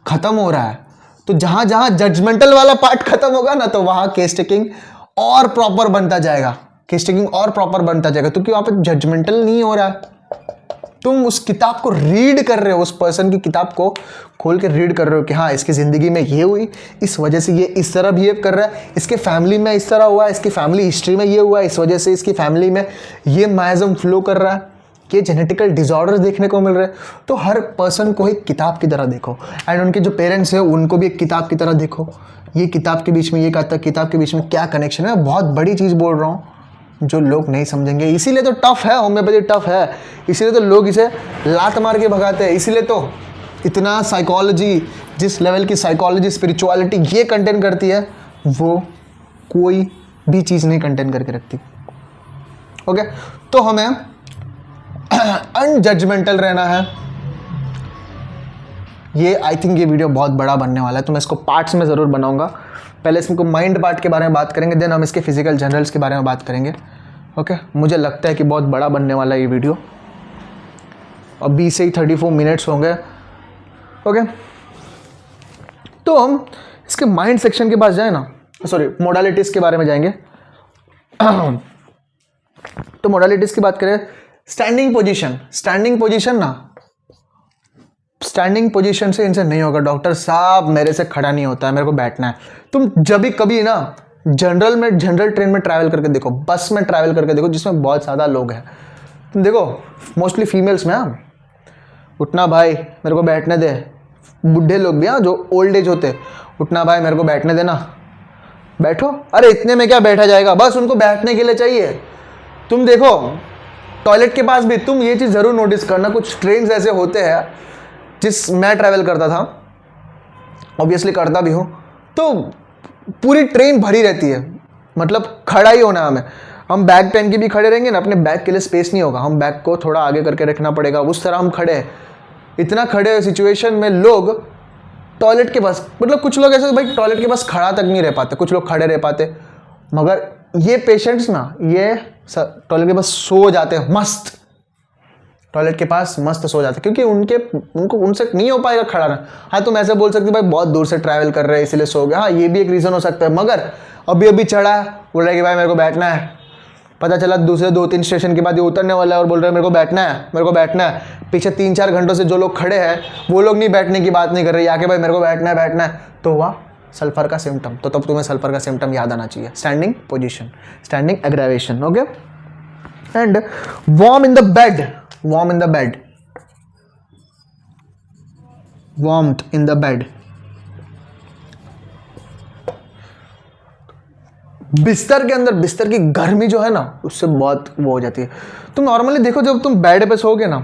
खत्म हो रहा है। तो जहां जहां जजमेंटल वाला पार्ट खत्म होगा ना, तो वहां केस टेकिंग और प्रॉपर बनता जाएगा, क्योंकि वहां पे जजमेंटल नहीं हो रहा है। तुम उस किताब को रीड कर रहे हो, उस पर्सन की किताब को खोल के रीड कर रहे हो कि हाँ इसकी ज़िंदगी में ये हुई, इस वजह से ये इस तरह बिहेव कर रहा है, इसके फैमिली में इस तरह हुआ, इसकी फैमिली हिस्ट्री में ये हुआ, इस वजह से इसकी फैमिली में ये माइज़म फ्लो कर रहा है, ये जेनेटिकल डिसऑर्डर्स देखने को मिल रहे हैं। तो हर पर्सन को एक किताब की तरह देखो, एंड उनके जो पेरेंट्स हैं उनको भी एक किताब की तरह देखो। ये किताब के बीच में ये कहता है, किताब के बीच में क्या कनेक्शन है। बहुत बड़ी चीज़ बोल रहा हूँ जो लोग नहीं समझेंगे, इसीलिए तो टफ है, होम्योपैथी टफ है, इसीलिए तो लोग इसे लात मार के भगाते हैं, इसीलिए तो इतना साइकोलॉजी, जिस लेवल की साइकोलॉजी स्पिरिचुअलिटी ये कंटेन करती है, वो कोई भी चीज़ नहीं कंटेन करके रखती। ओके, तो हमें अनजजमेंटल रहना है। ये आई थिंक ये वीडियो बहुत बड़ा बनने वाला है, तो मैं इसको पार्ट्स में ज़रूर बनाऊंगा। पहले इसको माइंड पार्ट के बारे में बात करेंगे, देन हम इसके फिजिकल जनरल्स के बारे में बात करेंगे। ओके मुझे लगता है कि बहुत बड़ा बनने वाला है ये वीडियो, अभी से ही 34 मिनट्स होंगे। ओके तो हम इसके माइंड सेक्शन के पास जाए ना, सॉरी मोडालिटीज़ के बारे में जाएंगे। तो मोडालिटीज़ की बात करें, स्टैंडिंग पोजीशन, स्टैंडिंग पोजीशन ना, स्टैंडिंग पोजीशन से इनसे नहीं होगा डॉक्टर साहब, मेरे से खड़ा नहीं होता है, मेरे को बैठना है। तुम जब भी कभी ना जनरल ट्रेन में ट्रैवल करके देखो, बस में ट्रैवल करके देखो जिसमें बहुत ज़्यादा लोग हैं, तुम देखो मोस्टली फीमेल्स में, हाँ उठना भाई मेरे को बैठने दे, बूढ़े लोग भी हाँ जो ओल्ड एज होते, उठना भाई मेरे को बैठने देना, बैठो, अरे इतने में क्या बैठा जाएगा, बस उनको बैठने के लिए चाहिए। तुम देखो टॉयलेट के पास भी, तुम ये चीज़ ज़रूर नोटिस करना, कुछ ट्रेन ऐसे होते हैं जिस मैं ट्रैवल करता था, ऑब्वियसली करता भी हूँ, तो पूरी ट्रेन भरी रहती है, मतलब खड़ा ही होना हमें, हम बैग पहन के भी खड़े रहेंगे ना, अपने बैग के लिए स्पेस नहीं होगा, हम बैग को थोड़ा आगे करके रखना पड़ेगा, उस तरह हम खड़े हैं, इतना खड़े सिचुएशन में लोग टॉयलेट के पास, मतलब कुछ लोग ऐसे भाई टॉयलेट के पास खड़ा तक नहीं रह पाते, कुछ लोग खड़े रह पाते, मगर ये पेशेंट्स ना ये टॉयलेट के पास सो जाते हैं, मस्त टॉयलेट के पास मस्त सो जाते, क्योंकि उनको उनसे नहीं हो पाएगा खड़ा ना। हाँ तुम ऐसे बोल सकते भाई बहुत दूर से ट्रैवल कर रहे हैं इसलिए सो गए, हाँ ये भी एक रीज़न हो सकता है, मगर अभी अभी चढ़ा बोल रहा है कि भाई मेरे को बैठना है, पता चला दूसरे 2-3 स्टेशन के बाद ये उतरने वाला है और बोल रहा है मेरे को बैठना है, मेरे को बैठना है, पीछे 3-4 घंटों से जो लोग खड़े हैं वो लोग नहीं बैठने की बात नहीं कर रहे, आके भाई मेरे को बैठना है, तो हुआ सल्फर का सिम्टम। तो तब तुम्हें सल्फर का सिम्टम याद आना चाहिए, standing position, standing aggravation. Okay and warm in the bed, warm in the bed, warmth in the bed, बिस्तर के अंदर, बिस्तर की गर्मी जो है ना उससे बहुत वो हो जाती है। तुम नॉर्मली देखो जब तुम बेड पे सोओगे ना,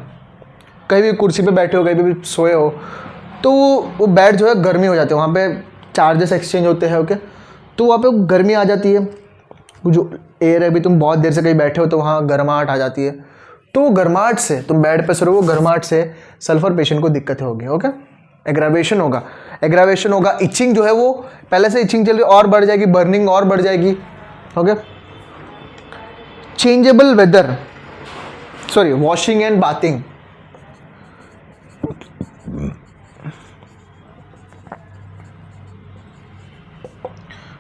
कहीं भी कुर्सी पे बैठे हो, कहीं भी सोए हो, तो वो बेड जो है गर्मी हो जाती है, वहाँ पे चार्जेस एक्सचेंज होते हैं। ओके तो वहाँ पे गर्मी आ जाती है, वो जो एयर है, अभी तुम बहुत देर से कहीं बैठे हो तो वहाँ गर्माहट आ जाती है, तो वो गर्माहट से तुम बेड पे सो रहे हो, वो गर्माहट से सल्फर पेशेंट को दिक्कत होगी। ओके एग्रावेशन होगा, एग्रावेशन होगा, इचिंग जो है वो पहले से इचिंग चल रही और बढ़ जाएगी, बर्निंग और बढ़ जाएगी। Okay changeable weather, sorry washing and bathing,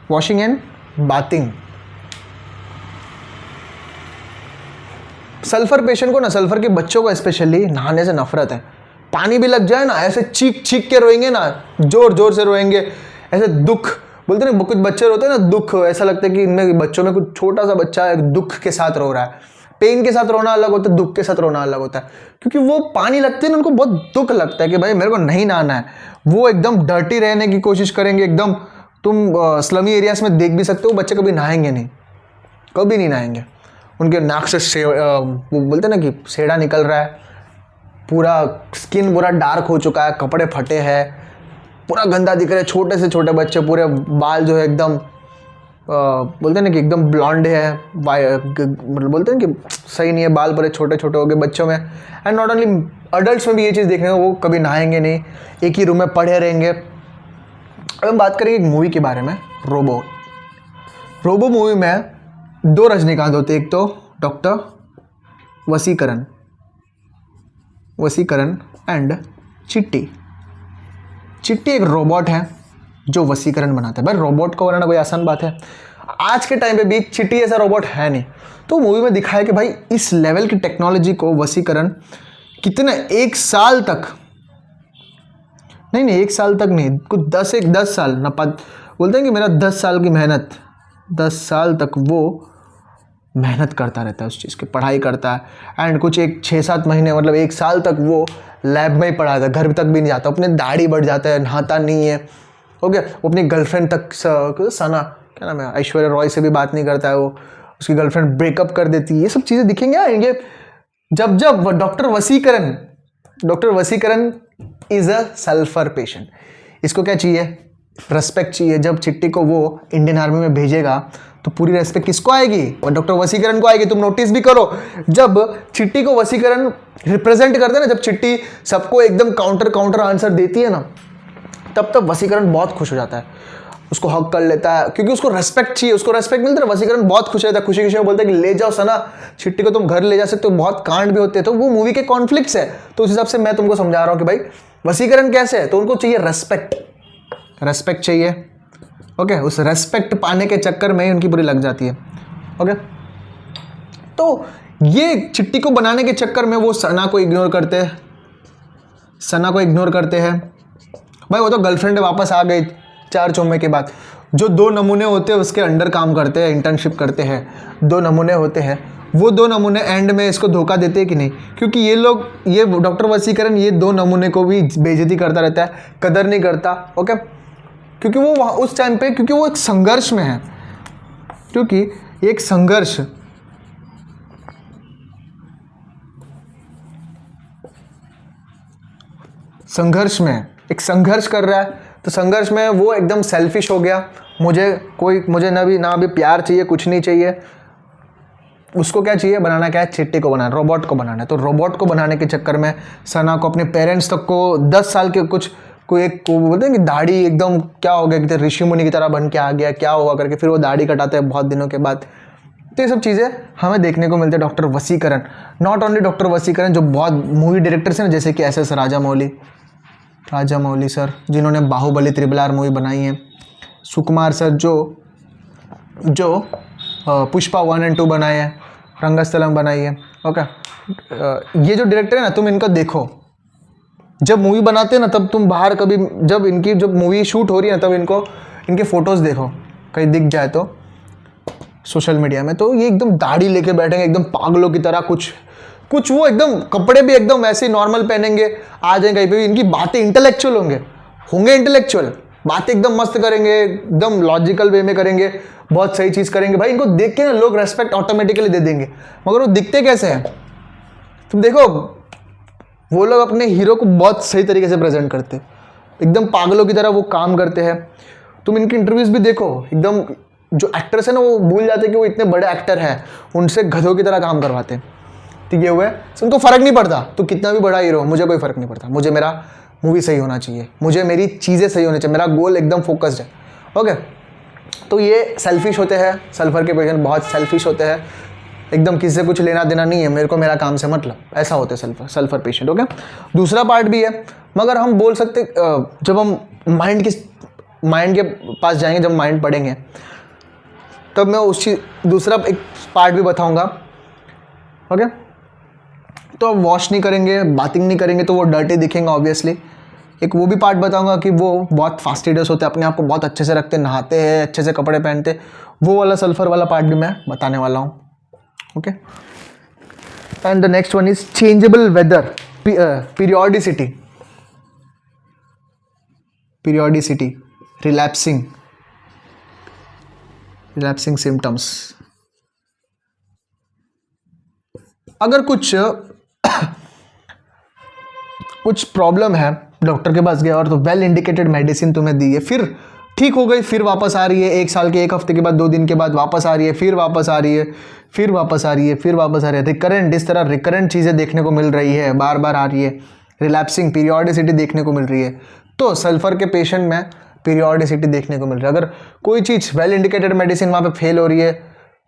washing and bathing, sulphur patient को ना, सल्फर के बच्चों को स्पेशली नहाने से नफरत है, पानी भी लग जाए ना ऐसे चीख चीख के रोएंगे ना, जोर जोर से रोएंगे, ऐसे दुख बोलते ना, कुछ बच्चे रोते हैं ना, दुख, ऐसा लगता है कि इनमें बच्चों में कुछ छोटा सा बच्चा एक दुख के साथ रो रहा है। पेन के साथ रोना अलग होता है, दुख के साथ रोना अलग होता है, क्योंकि वो पानी लगते हैं ना उनको बहुत दुख लगता है कि भाई मेरे को नहीं नहाना है, वो एकदम डर्टी रहने की कोशिश करेंगे एकदम। तुम स्लमी एरियाज में देख भी सकते हो बच्चे कभी नहाएंगे नहीं, कभी नहीं नहाएंगे, उनके नाक से वो बोलते ना कि सेड़ा निकल रहा है, पूरा स्किन पूरा डार्क हो चुका है, कपड़े फटे हैं, पूरा गंदा दिख रहा है, छोटे से छोटे बच्चे, पूरे बाल जो है एकदम बोलते हैं ना कि एकदम ब्लॉन्ड है, मतलब बोलते हैं कि सही नहीं है, बाल पूरे छोटे छोटे हो गए बच्चों में। एंड नॉट ओनली अडल्ट्स में भी ये चीज़ देखने को, वो कभी नहाएंगे नहीं, एक ही रूम में पड़े रहेंगे। अब हम बात करेंगे एक मूवी के बारे में, रोबो। रोबो मूवी में 2 रजनीकांत होते, एक तो डॉक्टर वसीकरण एंड चिट्टी। चिट्टी एक रोबोट है जो वसीकरण बनाता है। भाई रोबोट को बनाना कोई आसान बात है, आज के टाइम पे भी चिट्टी ऐसा रोबोट है नहीं। तो मूवी में दिखाया कि भाई इस लेवल की टेक्नोलॉजी को वसीकरण कितने 1 साल तक, नहीं 1 साल तक नहीं, कुछ 10 साल ना, बोलते हैं कि मेरा 10 साल की मेहनत, 10 साल तक वो मेहनत करता रहता है, उस चीज़ की पढ़ाई करता है। एंड कुछ एक 6-7 महीने मतलब 1 साल तक वो लैब में ही पढ़ा था, घर तक भी नहीं जाता, अपने दाढ़ी बढ़ जाता है, नहाता नहीं है। ओके वो अपनी गर्लफ्रेंड तक सना, क्या नाम है, ऐश्वर्या रॉय से भी बात नहीं करता है, वो उसकी गर्लफ्रेंड ब्रेकअप कर देती है। ये सब चीज़ें दिखेंगे ये जब डॉक्टर वसीकरण इज़ अ सल्फर पेशेंट। इसको क्या चाहिए, रेस्पेक्ट चाहिए। जब चिट्टी को वो इंडियन आर्मी में भेजेगा तो पूरी रेस्पेक्ट किसको आएगी, और डॉक्टर वसीकरण को आएगी। तुम नोटिस भी करो, जब चिट्टी को वसीकरण रिप्रेजेंट करते हैं ना, जब चिट्टी सबको एकदम काउंटर आंसर देती है ना, तब वसीकरण बहुत खुश हो जाता है। उसको हक कर लेता है क्योंकि उसको रेस्पेक्ट चाहिए, उसको रेस्पेक्ट मिलता है। वसीकरण बहुत खुश रहता है, खुशी खुशी में बोलता है कि ले जाओ सना, चिट्टी को तुम घर ले जा सकते हो। बहुत कांड भी होते हैं, तो वो मूवी के कॉन्फ्लिक्ट्स है। तो उस हिसाब से मैं तुमको समझा रहा हूँ कि भाई वसीकरण कैसे है, तो उनको चाहिए रेस्पेक्ट, रेस्पेक्ट चाहिए। ओके, उस रेस्पेक्ट पाने के चक्कर में ही उनकी बुरी लग जाती है। ओके, तो ये चिट्टी को बनाने के चक्कर में वो सना को इग्नोर करते हैं, सना को इग्नोर करते हैं। भाई वो तो गर्लफ्रेंड वापस आ गई 4 चुम्मे के बाद। जो 2 नमूने होते हैं उसके अंडर काम करते हैं, इंटर्नशिप करते हैं, 2 नमूने होते हैं, वो 2 नमूने एंड में इसको धोखा देते हैं कि नहीं, क्योंकि ये लोग, ये डॉक्टर वसीकरण ये 2 नमूने को भी बेइज्जती करता रहता है, कदर नहीं करता। ओके, क्योंकि वो वहाँ उस टाइम पे, क्योंकि वो एक संघर्ष में है, क्योंकि एक संघर्ष, संघर्ष में एक संघर्ष कर रहा है, तो संघर्ष में वो एकदम सेल्फिश हो गया। मुझे ना अभी प्यार चाहिए, कुछ नहीं चाहिए। उसको क्या चाहिए, बनाना क्या है, चिट्टी को बनाना, रोबोट को बनाना है। तो रोबोट को बनाने के चक्कर में सना को अपने पेरेंट्स तक को 10 साल के कोई एक को बोलते हैं कि दाढ़ी एकदम क्या हो गया, कि ऋषि मुनि की तरह बन के आ गया, क्या हुआ करके फिर वो दाढ़ी कटाते हैं बहुत दिनों के बाद। तो ये सब चीज़ें हमें देखने को मिलते हैं डॉक्टर वसीकरण। नॉट ओनली डॉक्टर वसीकरण, जो बहुत मूवी डायरेक्टर्स हैं ना, जैसे कि SS राजामौली सर, जिन्होंने बाहुबली RRR मूवी बनाई है, सुकुमार सर जो पुष्पा 1 और 2 बनाए हैं, रंगस्थलम बनाई है। ओके, ये जो डायरेक्टर है ना, तुम इनको देखो, जब मूवी बनाते हैं ना, तब तुम बाहर कभी जब मूवी शूट हो रही है ना, तब इनके फोटोज़ देखो, कहीं दिख जाए तो सोशल मीडिया में, तो ये एकदम दाढ़ी लेके बैठेंगे एकदम पागलों की तरह, कुछ वो एकदम कपड़े भी एकदम वैसे ही नॉर्मल पहनेंगे, आ जाएंगे कहीं पे भी। इनकी बातें इंटेलेक्चुअल होंगे इंटेलेक्चुअल, बातें एकदम मस्त करेंगे, एकदम लॉजिकल वे में करेंगे, बहुत सही चीज़ करेंगे। भाई इनको देख के ना लोग रेस्पेक्ट ऑटोमेटिकली दे देंगे। मगर वो दिखते कैसे हैं, तुम देखो, वो लोग अपने हीरो को बहुत सही तरीके से प्रेजेंट करते हैं, एकदम पागलों की तरह वो काम करते हैं। तुम इनकी इंटरव्यूज़ भी देखो, एकदम जो एक्टर्स है ना, वो भूल जाते हैं कि वो इतने बड़े एक्टर हैं, उनसे गधों की तरह काम करवाते हैं। ठीक है, हुए उनको फ़र्क नहीं पड़ता, तो कितना भी बड़ा हीरो, मुझे कोई फ़र्क नहीं पड़ता, मुझे मेरा मूवी सही होना चाहिए, मुझे मेरी चीज़ें सही होनी चाहिए, मेरा गोल एकदम फोकस्ड है। ओके, तो ये सेल्फिश होते हैं, सल्फर के पेशेंट बहुत सेल्फिश होते हैं, एकदम किसी से कुछ लेना देना नहीं है, मेरे को मेरा काम से मतलब, ऐसा होते हैं सल्फर पेशेंट। ओके, दूसरा पार्ट भी है, मगर हम बोल सकते जब हम माइंड के पास जाएंगे, जब माइंड पढ़ेंगे, तब मैं उस चीज़ दूसरा एक पार्ट भी बताऊंगा। ओके, तो वॉश नहीं करेंगे, बाथिंग नहीं करेंगे, तो वो डर्टी दिखेंगे ऑब्वियसली। एक वो भी पार्ट बताऊंगा कि वो बहुत फास्टिडियस होते हैं, अपने आप को बहुत अच्छे से रखते हैं, नहाते हैं, अच्छे से कपड़े पहनते, वो वाला सल्फर वाला पार्ट भी मैं बताने वाला हूँ। Okay, and the next one is changeable weather, periodicity, relapsing symptoms. अगर कुछ प्रॉब्लम है, डॉक्टर के पास गया और तो वेल इंडिकेटेड मेडिसिन तुम्हें दी है, फिर ठीक हो गई, फिर वापस आ रही है, 1 साल के 1 हफ्ते के बाद, 2 दिन के बाद वापस आ रही है, फिर वापस आ रही है, फिर वापस आ रही है, फिर वापस आ रही है, रिकरेंट, इस तरह रिकरेंट चीज़ें देखने को मिल रही है, बार बार आ रही है, रिलैप्सिंग पीरियोडिसिटी देखने को मिल रही है, तो सल्फर के पेशेंट में पीरियोडिसिटी देखने को मिल रही है। अगर कोई चीज़ वेल इंडिकेटेड मेडिसिन वहाँ पे फेल हो रही है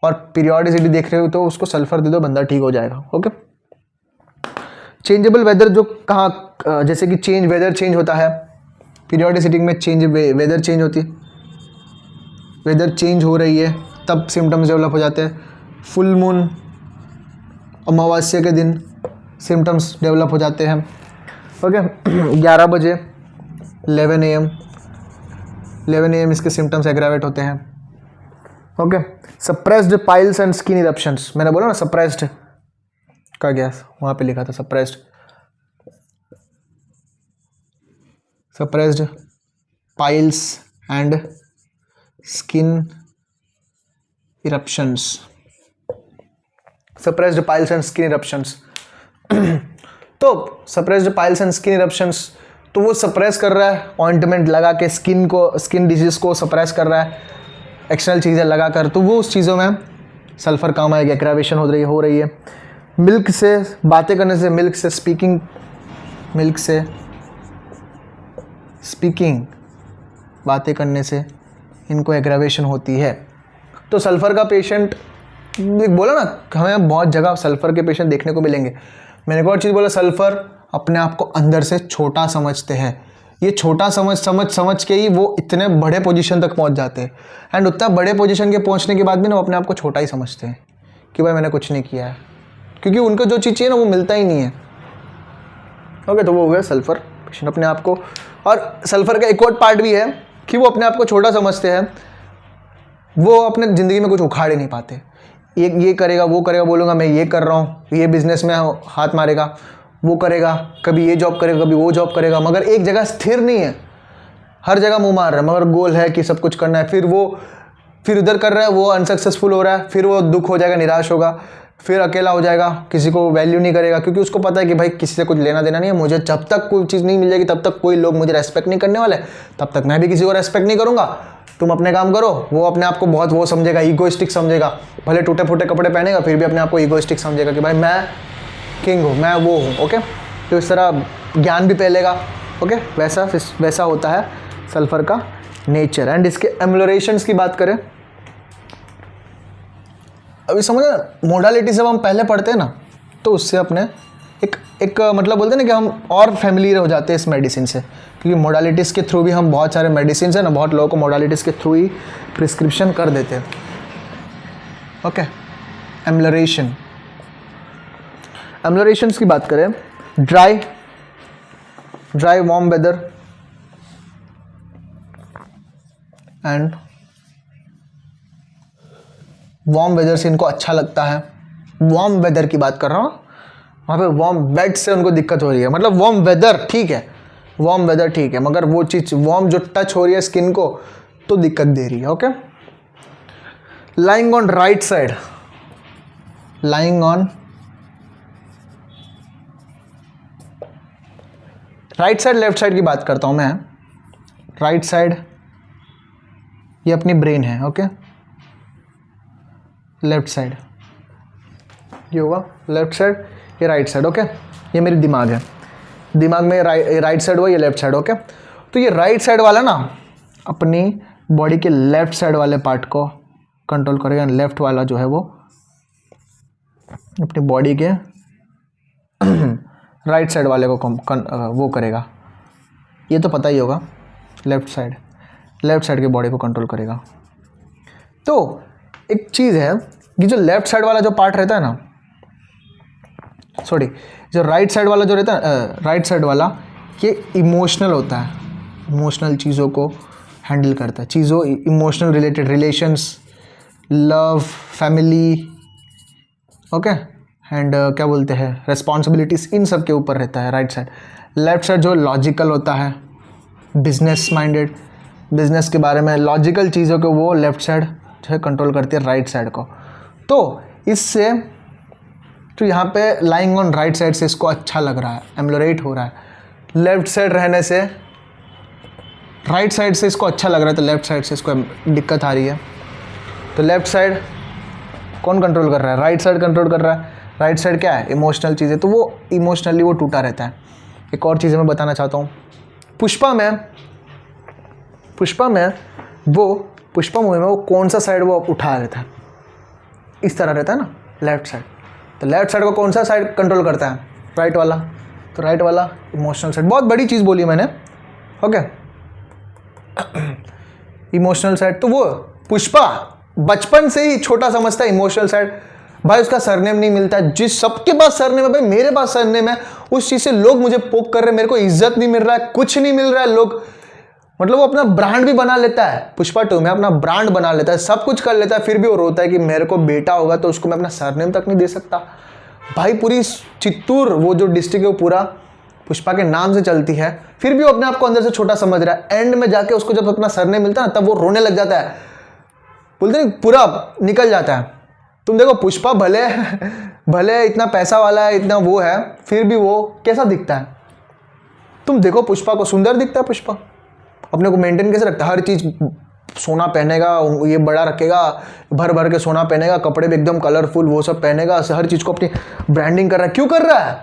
और पीरियोडिसिटी देख रहे हो, तो उसको सल्फर दे दो, बंदा ठीक हो जाएगा। ओके, चेंजेबल वेदर, जो कहाँ जैसे कि वेदर चेंज होता है, पीरियोडिसिटी में वेदर चेंज होती है, वेदर चेंज हो रही है, तब सिम्टम्स डेवलप हो जाते हैं। फुल मून, अमावस्या के दिन सिम्टम्स डेवलप हो जाते हैं। ओके, 11 बजे 11 AM इसके सिम्टम्स एग्रावेट होते हैं। Okay, suppressed piles and skin eruptions, मैंने बोला ना सप्रेस्ड का गैस, वहाँ पे लिखा था suppressed piles and skin eruptions, suppressed piles and skin eruptions. तो suppressed piles and skin eruptions, तो वो सप्रेस कर रहा है, ऑइंटमेंट लगा के स्किन डिजीज को सप्रेस कर रहा है, एक्सटर्नल चीज़ें लगा कर, तो वो उस चीज़ों में सल्फर काम आएगी, एग्रावेशन हो रही है। मिल्क से बातें करने से, मिल्क से स्पीकिंग बातें करने से इनको एग्रावेशन होती है। तो सल्फ़र का पेशेंट, बोला ना हमें बहुत जगह सल्फ़र के पेशेंट देखने को मिलेंगे। मैंने एक और चीज़ बोला, सल्फ़र अपने आप को अंदर से छोटा समझते हैं। ये छोटा समझ के ही वो इतने बड़े पोजीशन तक पहुंच जाते हैं। एंड उतना बड़े पोजीशन के पहुंचने के बाद भी ना वो अपने आप को छोटा ही समझते हैं कि भाई मैंने कुछ नहीं किया है, क्योंकि उनको जो चीज़ चाहिए ना वो मिलता ही नहीं है। ओके, तो वो हो गया सल्फ़र पेशेंट अपने आप को। और सल्फ़र का एक और पार्ट भी है कि वो अपने आप को छोटा समझते हैं, वो अपने ज़िंदगी में कुछ उखाड़ ही नहीं पाते। ये करेगा वो करेगा, बोलूँगा मैं ये कर रहा हूँ, ये बिज़नेस में हाथ मारेगा, वो करेगा, कभी ये जॉब करेगा, कभी वो जॉब करेगा, मगर एक जगह स्थिर नहीं है, हर जगह मुँह मार रहा है, मगर गोल है कि सब कुछ करना है। फिर उधर कर रहा है, वो अनसक्सेसफुल हो रहा है, फिर वो दुख हो जाएगा, निराश होगा, फिर अकेला हो जाएगा, किसी को वैल्यू नहीं करेगा, क्योंकि उसको पता है कि भाई किसी से कुछ लेना देना नहीं है, मुझे जब तक कोई चीज़ नहीं मिल जाएगी तब तक कोई लोग मुझे रेस्पेक्ट नहीं करने वाले, तब तक मैं भी किसी को रेस्पेक्ट नहीं करूँगा। तुम अपने काम करो। वो अपने आप को बहुत वो समझेगा, ईगोइस्टिक समझेगा, भले टूटे फूटे कपड़े पहनेगा फिर भी अपने आप को ईगोइस्टिक समझेगा कि भाई मैं किंग हूँ, मैं वो हूँ। ओके, तो इस तरह ज्ञान भी पहलेगा। ओके, वैसा होता है सल्फ़र का नेचर। एंड इसके एम्लोरेशंस की बात करें, अभी समझ मोडालिटी जब हम पहले पढ़ते हैं ना, तो उससे अपने एक मतलब बोलते हैं ना कि हम और फैमिलियर हो जाते हैं इस मेडिसिन से, क्योंकि मोडालिटीज़ के थ्रू भी हम बहुत सारे मेडिसिन है ना, बहुत लोगों को मोडालिटीज़ के थ्रू ही प्रिस्क्रिप्शन कर देते हैं। ओके, एम्लोरेशंस की बात करें, dry warm weather and warm weather से इनको अच्छा लगता है। वार्म वेदर की बात कर रहा हूँ, वहाँ पे वार्म बेड से उनको दिक्कत हो रही है। मतलब वार्म वेदर ठीक है, वार्म वेदर ठीक है, मगर वो चीज़ वार्म जो टच हो रही है स्किन को तो दिक्कत दे रही है। Okay, lying on right side, lying on right side, left side की बात करता हूँ मैं। राइट साइड ये अपनी ब्रेन है। ओके, लेफ्ट साइड ये हुआ लेफ्ट साइड, ये राइट साइड। ओके, ये मेरी दिमाग है, दिमाग में राइट साइड हुआ, ये लेफ्ट साइड। ओके, तो ये राइट साइड वाला ना अपनी बॉडी के लेफ्ट साइड वाले पार्ट को कंट्रोल करेगा, लेफ्ट वाला जो है वो अपनी बॉडी के राइट साइड वाले को वो करेगा। ये तो पता ही होगा, लेफ्ट साइड की बॉडी को कंट्रोल करेगा। तो एक चीज़ है कि जो लेफ्ट साइड वाला जो पार्ट रहता है ना, जो राइट साइड वाला जो रहता है, राइट साइड वाला ये इमोशनल होता है, इमोशनल चीज़ों को हैंडल करता है, चीज़ों emotional related, relations, love, family, okay, and क्या बोलते हैं, रिस्पॉन्सिबिलिटीज़, इन सब के ऊपर रहता है राइट साइड। लेफ्ट साइड जो लॉजिकल होता है, बिजनेस माइंडेड, बिजनेस के बारे में लॉजिकल चीज़ों को वो लेफ्ट साइड जो है कंट्रोल करती है राइट साइड को। तो इससे तो यहाँ पे लाइंग ऑन राइट साइड से इसको अच्छा लग रहा है, एम्लोरेट हो रहा है। लेफ्ट साइड रहने से, राइट साइड से इसको अच्छा लग रहा है, तो लेफ्ट साइड से इसको दिक्कत आ रही है। तो लेफ्ट साइड कौन कंट्रोल कर रहा है? राइट साइड कंट्रोल कर रहा है। राइट साइड क्या है? इमोशनल चीज़ें, तो वो इमोशनली वो टूटा रहता है। एक और चीज़ मैं बताना चाहता हूँ, पुष्पा मूवी में वो कौन सा साइड वो उठा रहता है? इस तरह रहता है ना, लेफ्ट साइड। तो लेफ्ट साइड को कौन सा साइड कंट्रोल करता है? राइट वाला। तो राइट वाला इमोशनल साइड। बहुत बड़ी चीज़ बोली मैंने, ओके। इमोशनल साइड, तो वो पुष्पा बचपन से ही छोटा समझता है इमोशनल साइड। भाई उसका सरनेम नहीं मिलता, जिस सबके पास सरनेम है, भाई मेरे पास सरनेम है, उस चीज़ से लोग मुझे पोक कर रहे हैं, मेरे को इज्जत नहीं मिल रहा है, कुछ नहीं मिल रहा है। लोग मतलब वो अपना ब्रांड भी बना लेता है, पुष्पा 2 में अपना ब्रांड बना लेता है, सब कुछ कर लेता है, फिर भी वो रोता है कि मेरे को बेटा होगा तो उसको मैं अपना सरनेम तक नहीं दे सकता। भाई पूरी चित्तूर वो जो डिस्ट्रिक्ट है वो पूरा पुष्पा के नाम से चलती है, फिर भी वो अपने आप को अंदर से छोटा समझ रहा है। एंड में जाके उसको जब अपना सरनेम मिलता है ना, तब वो रोने लग जाता है, बोलते नहीं पूरा निकल जाता है। तुम देखो पुष्पा भले इतना पैसा वाला है, इतना वो है, फिर भी वो कैसा दिखता है? तुम देखो पुष्पा को, सुंदर दिखता है पुष्पा, अपने को मेंटेन कैसे रखता है, हर चीज़ सोना पहनेगा, ये बड़ा रखेगा, भर भर के सोना पहनेगा, कपड़े भी एकदम कलरफुल वो सब पहनेगा, हर चीज़ को अपनी ब्रांडिंग कर रहा है। क्यों कर रहा है?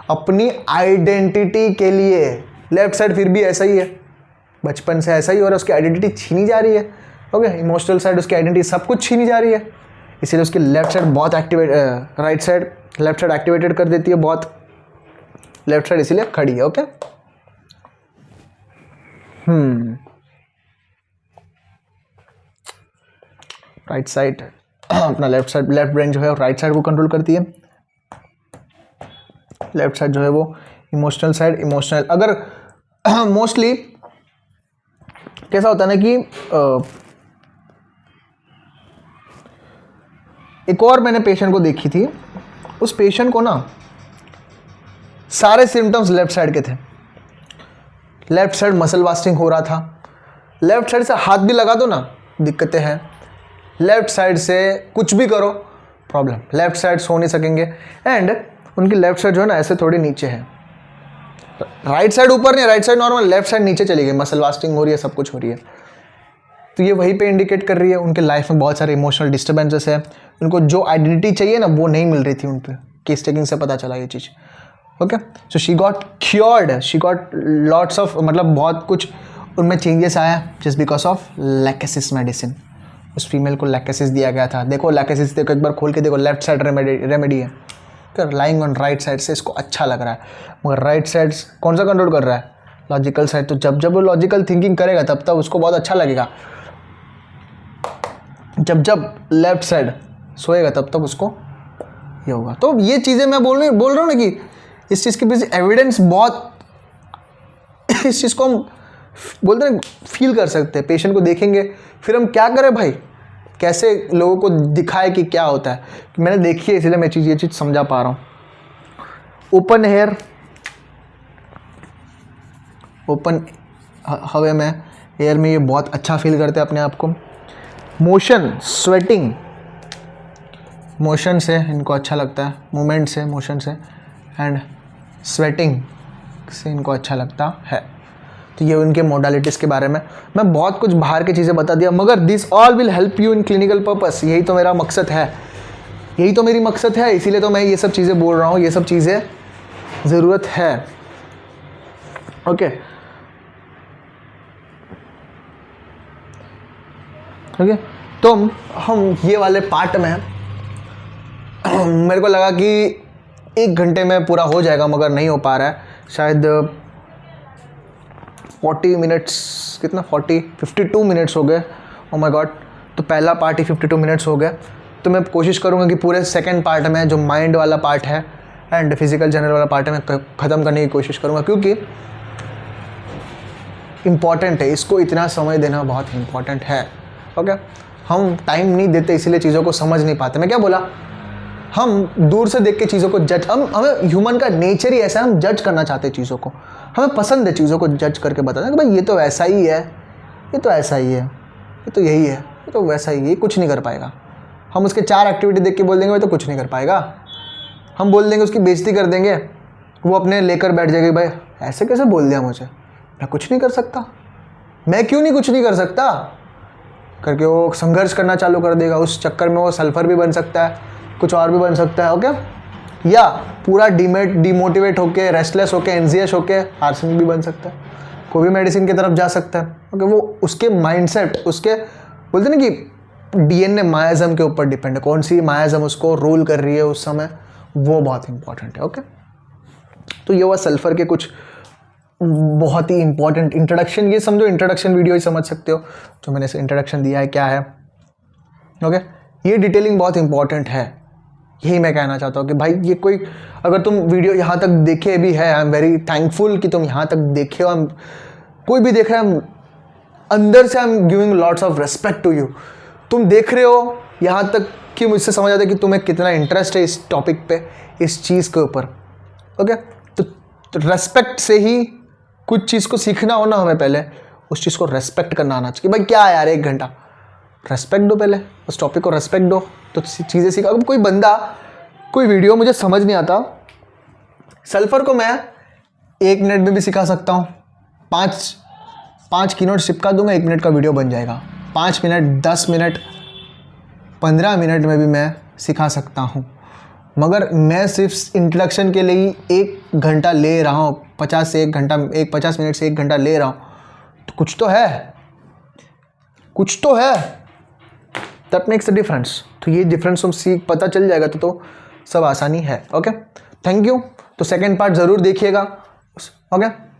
अपनी आइडेंटिटी के लिए। लेफ्ट साइड फिर भी ऐसा ही है, बचपन से ऐसा ही, और उसकी आइडेंटिटी छीनी जा रही है। ओके। इमोशनल साइड उसकी आइडेंटिटी सब कुछ छीनी जा रही है, इसीलिए उसकी लेफ्ट साइड बहुत right side left side activated कर देती है बहुत, लेफ्ट साइड इसीलिए खड़ी है। ओके राइट साइड अपना लेफ्ट ब्रेन जो है राइट साइड को कंट्रोल करती है, लेफ्ट साइड जो है वो इमोशनल साइड। इमोशनल अगर मोस्टली कैसा होता है ना कि एक और मैंने पेशेंट को देखी थी, उस पेशेंट को ना सारे सिम्टम्स लेफ्ट साइड के थे। लेफ्ट साइड मसल वास्टिंग हो रहा था, लेफ्ट साइड से हाथ भी लगा दो ना दिक्कतें हैं, लेफ्ट साइड से कुछ भी करो प्रॉब्लम, लेफ्ट साइड सो नहीं सकेंगे। एंड उनकी लेफ्ट साइड जो है ना ऐसे थोड़ी नीचे है, राइट साइड ऊपर नहीं, right side normal, left side नीचे चली गई, मसल वास्टिंग हो रही है, सब कुछ हो रही है। तो ये वहीं पे इंडिकेट कर रही है उनके लाइफ में बहुत सारे इमोशनल डिस्टर्बेंसेस है, उनको जो आइडेंटिटी चाहिए ना वो नहीं मिल रही थी उन पर। केस टेकिंग से पता चला ये चीज़। Okay so she got cured, she got lots of, मतलब बहुत कुछ उनमें चेंजेस आया just because of lachesis medicine. उस फीमेल को लैकेसिस दिया गया था। देखो लैकेसिस देखो, एक बार खोल के देखो, लेफ्ट साइड रेमेडी है, लाइंग ऑन राइट साइड से इसको अच्छा लग रहा है, मगर राइट साइड कौन सा कंट्रोल कर रहा है? Logical side. तो जब जब वो लॉजिकल थिंकिंग करेगा तब तब उसको बहुत अच्छा लगेगा, जब जब लेफ्ट साइड सोएगा तब तब उसको ये होगा। तो ये चीज़ें मैं बोल रहा हूँ ना कि इस चीज़ के पीछे एविडेंस बहुत इस चीज़ को हम बोलते हैं फील कर सकते हैं। पेशेंट को देखेंगे फिर हम क्या करें भाई, कैसे लोगों को दिखाए कि क्या होता है। मैंने देखी है इसलिए मैं ये चीज़ समझा पा रहा हूँ। ओपन हेयर, ओपन हवे में, एयर में ये बहुत अच्छा फील करते हैं अपने आप को। मोशन, स्वेटिंग, मोशन से इनको अच्छा लगता है, मूवमेंट से, मोशन से एंड स्वेटिंग से इनको अच्छा लगता है। तो ये उनके मोडालिटीज़ के बारे में मैं बहुत कुछ बाहर की चीज़ें बता दिया, मगर this all will help you in clinical purpose. यही तो मेरा मकसद है, यही तो मेरी मकसद है, इसीलिए तो मैं ये सब चीज़ें बोल रहा हूँ, ये सब चीज़ें ज़रूरत है। ओके ओके तो हम ये वाले पार्ट में मेरे को लगा कि 1 घंटे में पूरा हो जाएगा, मगर नहीं हो पा रहा है। शायद 40 मिनट्स, कितना 52 मिनट्स हो गए। ओ माय गॉड, तो पहला पार्ट ही 52 मिनट्स हो गया। तो मैं कोशिश करूँगा कि पूरे सेकंड पार्ट में जो माइंड वाला पार्ट है एंड फिजिकल जनरल वाला पार्ट है मैं ख़त्म करने की कोशिश करूँगा, क्योंकि इम्पॉर्टेंट है, इसको इतना समय देना बहुत इम्पॉर्टेंट है। ओके हम टाइम नहीं देते, इसीलिए चीज़ों को समझ नहीं पाते। मैं क्या बोला, हम दूर से देख के चीज़ों को जज, हमें ह्यूमन का नेचर ही ऐसा है, हम जज करना चाहते हैं चीज़ों को। हमें पसंद है चीज़ों को जज करके बताना कि भाई ये तो ऐसा ही है, ये तो ऐसा ही है, ये तो यही है, ये तो वैसा ही है, ये कुछ नहीं कर पाएगा। हम उसके 4 एक्टिविटी देख के बोल देंगे भाई तो कुछ नहीं कर पाएगा। हम बोल देंगे, उसकी बेइज्जती कर देंगे, वो अपने लेकर बैठ जाएगी, भाई ऐसे कैसे बोल दिया मुझे, मैं कुछ नहीं कर सकता, मैं क्यों नहीं कुछ नहीं कर सकता करके वो संघर्ष करना चालू कर देगा। उस चक्कर में वो सल्फर भी बन सकता है, कुछ और भी बन सकता है। ओके या पूरा डिमोटिवेट होके, रेस्टलेस होके, एंजियस होके आर्सेनिक भी बन सकता है, कोई भी मेडिसिन की तरफ जा सकता है। ओके वो उसके माइंडसेट, उसके बोलते हैं ना कि डीएनए मायाज़म के ऊपर डिपेंड है, कौन सी मायाज़म उसको रूल कर रही है उस समय, वो बहुत इंपॉर्टेंट है। ओके तो ये हुआ सल्फर के कुछ बहुत ही इंपॉर्टेंट इंट्रोडक्शन। ये समझो इंट्रोडक्शन वीडियो ही समझ सकते हो जो मैंने इसे इंट्रोडक्शन दिया है क्या है। ओके ये डिटेलिंग बहुत इंपॉर्टेंट है, यही मैं कहना चाहता हूँ कि भाई ये कोई, अगर तुम वीडियो यहाँ तक देखे भी है, आई एम वेरी थैंकफुल कि तुम यहाँ तक देखे हो। कोई भी देख रहा है, अंदर से I am giving lots of respect to you. तुम देख रहे हो यहाँ तक कि मुझसे समझ आता है कि तुम्हें कितना इंटरेस्ट है इस टॉपिक पे, इस चीज़ के ऊपर। ओके तो रेस्पेक्ट से ही कुछ चीज़ को सीखना हो ना, हमें पहले उस चीज़ को रेस्पेक्ट करना आना चाहिए। भाई क्या है यार 1 घंटा, रेस्पेक्ट दो, पहले उस टॉपिक को रेस्पेक्ट दो तो चीज़ें सीखा। अब कोई बंदा, कोई वीडियो मुझे समझ नहीं आता, सल्फर को मैं 1 मिनट में भी सिखा सकता हूँ। 5 कीनोट चिपका दूंगा, 1 मिनट का वीडियो बन जाएगा। 5 मिनट, 10 मिनट, 15 मिनट में भी मैं सिखा सकता हूँ, मगर मैं सिर्फ इंट्रोडक्शन के लिए 1 घंटा ले रहा हूँ, 50 मिनट से 1 घंटा ले रहा हूँ, तो कुछ तो है। कुछ तो है, दैट मेक्स द डिफरेंस। तो ये डिफरेंस हम सीख पता चल जाएगा तो सब आसानी है। Okay, thank you. तो सेकेंड पार्ट ज़रूर देखिएगा। ओके।